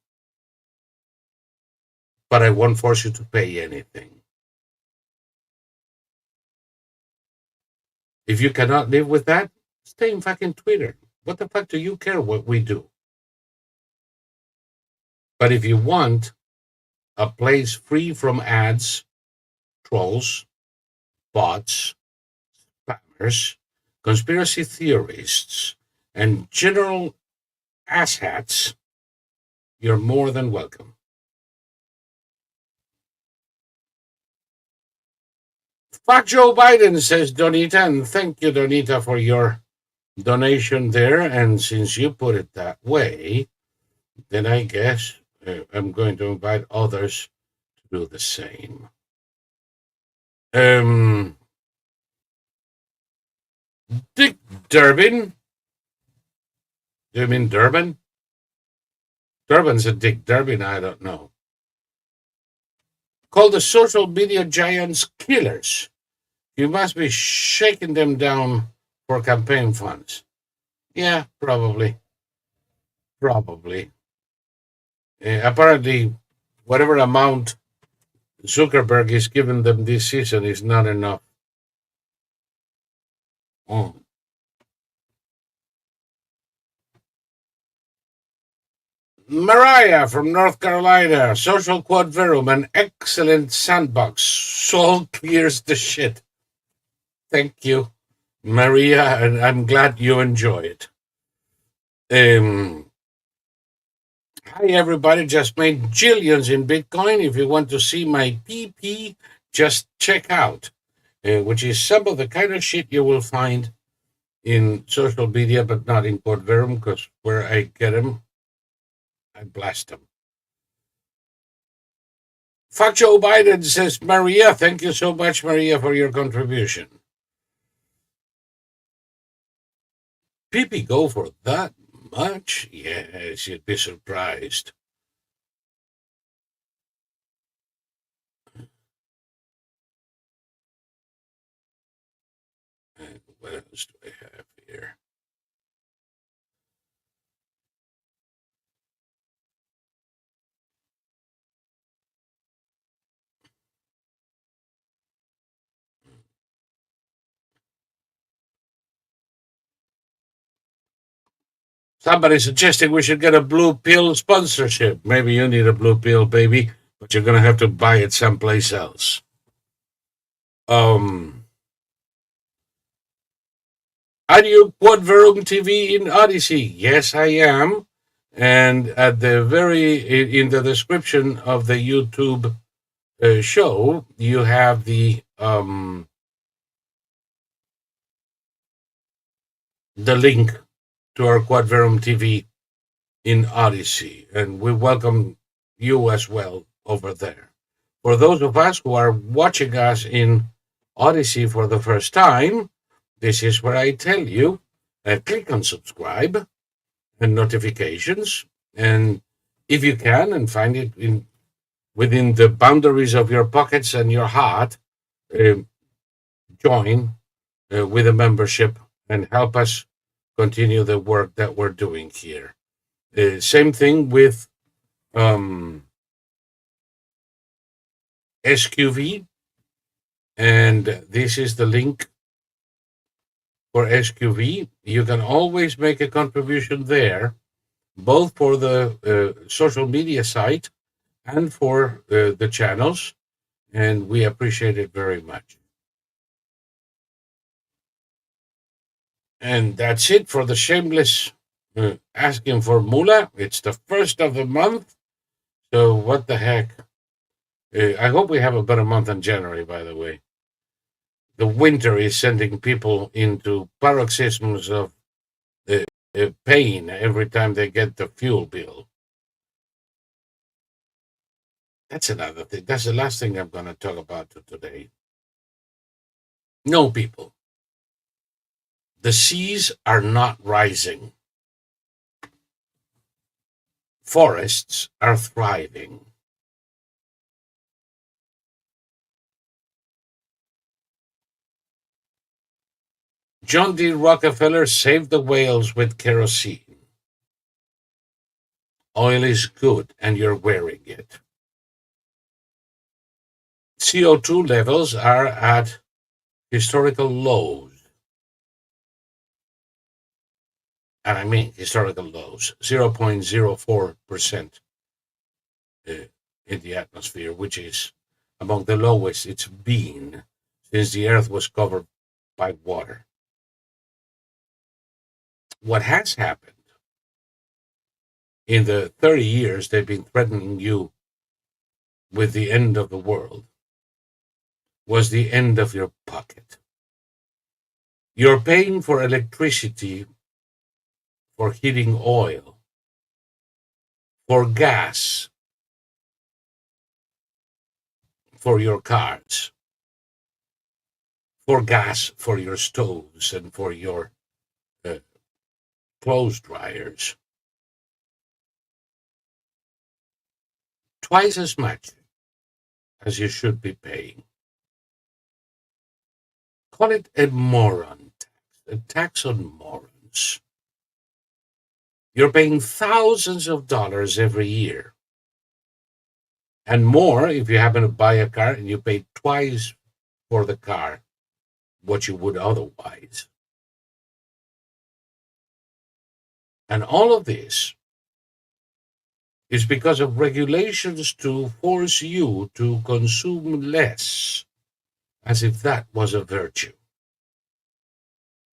But I won't force you to pay anything. If you cannot live with that, stay in fucking Twitter. What the fuck do you care what we do? But if you want a place free from ads, trolls, bots, spammers, conspiracy theorists, and general asshats, you're more than welcome. Fuck Joe Biden, says Donita, and thank you, Donita, for your donation there. And since you put it that way, then I guess I'm going to invite others to do the same. Dick Durbin. Do you mean Durban? Durban's a Dick Durbin, I don't know. Called the social media giants killers. You must be shaking them down for campaign funds. Yeah, probably. Apparently, whatever amount Zuckerberg is giving them this season is not enough. Mariah from North Carolina, Social Quad Verum, an excellent sandbox. Saul clears the shit. Thank you, Maria, and I'm glad you enjoy it. Hi, everybody. Just made jillions in Bitcoin. If you want to see my PP, just check out, which is some of the kind of shit you will find in social media, but not in Quad Verum, because where I get them, I blast them. Fuck Joe Biden, says Maria. Thank you so much, Maria, for your contribution. PP go for that much? Yes, you'd be surprised. And what else do I have here? Somebody suggesting we should get a blue pill sponsorship. Maybe you need a blue pill, baby, but you're gonna have to buy it someplace else. Are you Quad Verum TV in Odyssey? Yes, I am. And at the in the description of the YouTube show, you have the link to our Quad Verum TV in Odyssey, and we welcome you as well over there. For those of us who are watching us in Odyssey for the first time, this is where I tell you, click on subscribe and notifications, and if you can and find it within the boundaries of your pockets and your heart, join with a membership and help us continue the work that we're doing here. Same thing with SQV, and this is the link for SQV. You can always make a contribution there, both for the social media site and for the channels, and we appreciate it very much. And that's it for the shameless asking for moolah. It's the first of the month, so what the heck? I hope we have a better month than January, by the way. The winter is sending people into paroxysms of pain every time they get the fuel bill. That's another thing. That's the last thing I'm going to talk about today. No, people. The seas are not rising. Forests are thriving. John D. Rockefeller saved the whales with kerosene. Oil is good and you're wearing it. CO2 levels are at historical lows. And I mean historical lows, 0.04% in the atmosphere, which is among the lowest it's been since the Earth was covered by water. What has happened in the 30 years they've been threatening you with the end of the world was the end of your pocket. You're paying for electricity, for heating oil, for gas, for your cars, for gas for your stoves and for your clothes dryers. Twice as much as you should be paying. Call it a moron tax, a tax on morons. You're paying thousands of dollars every year. And more if you happen to buy a car and you pay twice for the car what you would otherwise. And all of this is because of regulations to force you to consume less, as if that was a virtue.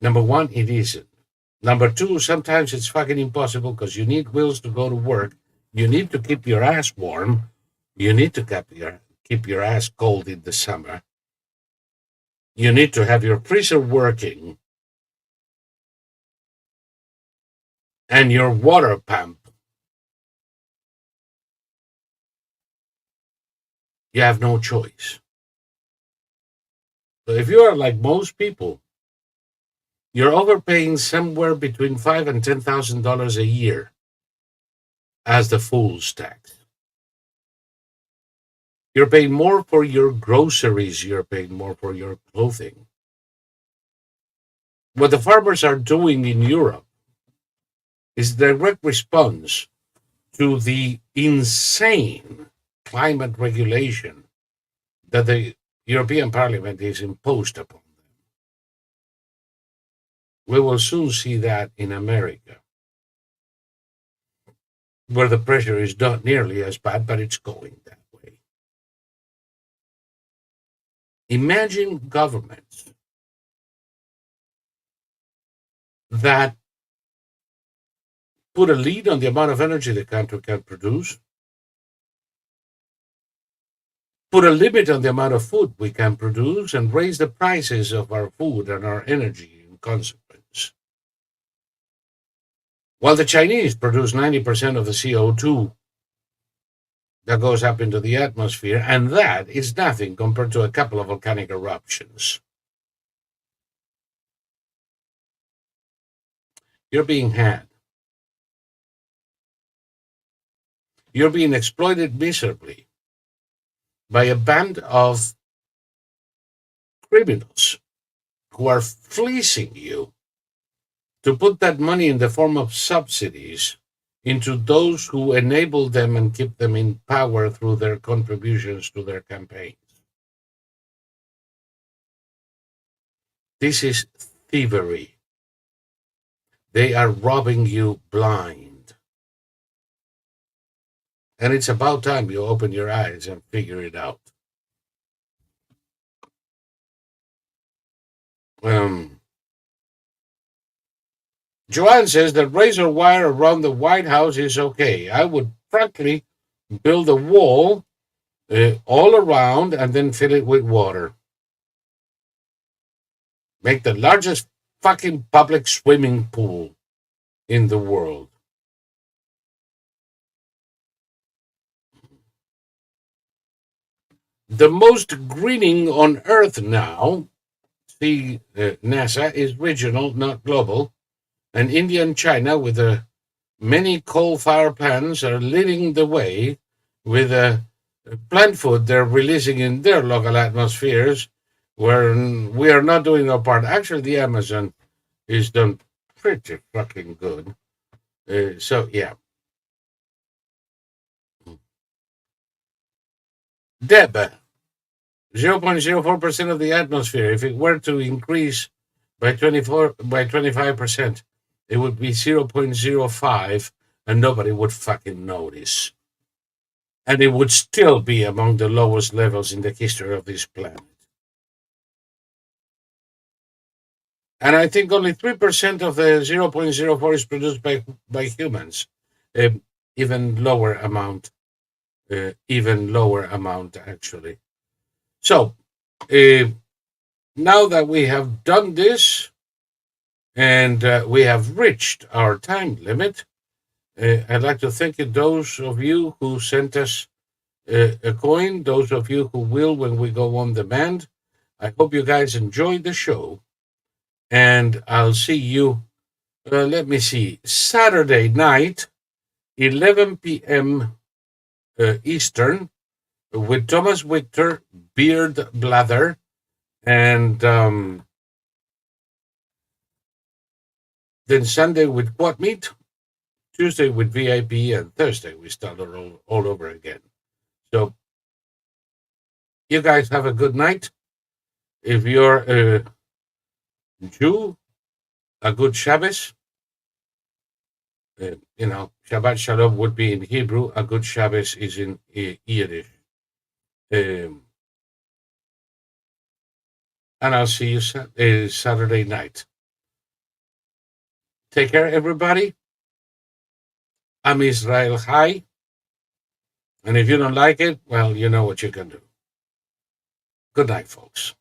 Number one, it isn't. Number two, sometimes it's fucking impossible because you need wheels to go to work. You need to keep your ass warm. You need to keep your ass cold in the summer. You need to have your freezer working and your water pump. You have no choice. So if you are like most people You're overpaying somewhere between $5,000 and $10,000 a year as the fool's tax. You're paying more for your groceries. You're paying more for your clothing. What the farmers are doing in Europe is direct response to the insane climate regulation that the European Parliament is imposed upon them. We will soon see that in America, where the pressure is not nearly as bad, but it's going that way. Imagine governments that put a lid on the amount of energy the country can produce, put a limit on the amount of food we can produce, and raise the prices of our food and our energy in consequence. While the Chinese produce 90% of the CO2 that goes up into the atmosphere, and that is nothing compared to a couple of volcanic eruptions. You're being had. You're being exploited miserably by a band of criminals who are fleecing you to put that money in the form of subsidies into those who enable them and keep them in power through their contributions to their campaigns. This is thievery. They are robbing you blind. And it's about time you open your eyes and figure it out. Joanne says that razor wire around the White House is okay. I would frankly build a wall all around and then fill it with water. Make the largest fucking public swimming pool in the world. The most greening on Earth now, see, NASA, is regional, not global. And India and China, with many coal-fired plants, are leading the way with plant food they're releasing in their local atmospheres, where we are not doing our part. Actually, the Amazon is done pretty fucking good. So, yeah. Deb, 0.04% of the atmosphere. If it were to increase by 25%, it would be 0.05, and nobody would fucking notice. And it would still be among the lowest levels in the history of this planet. And I think only 3% of the 0.04 is produced by humans. Even lower amount, actually. So, now that we have done this, and we have reached our time limit, I'd like to thank those of you who sent us a coin, those of you who will when we go on demand. I hope you guys enjoyed the show, and I'll see you, let me see, Saturday night, 11 p.m. Eastern, with Thomas Victor, Beard Blather, and then Sunday with Quad Meat, Tuesday with VIP, and Thursday we start all over again. So you guys have a good night. If you're a Jew, a good Shabbos. Shabbat Shalom would be in Hebrew. A good Shabbos is in Yiddish. And I'll see you Saturday night. Take care, everybody. I'm Israel Chai. And if you don't like it, well, you know what you can do. Good night, folks.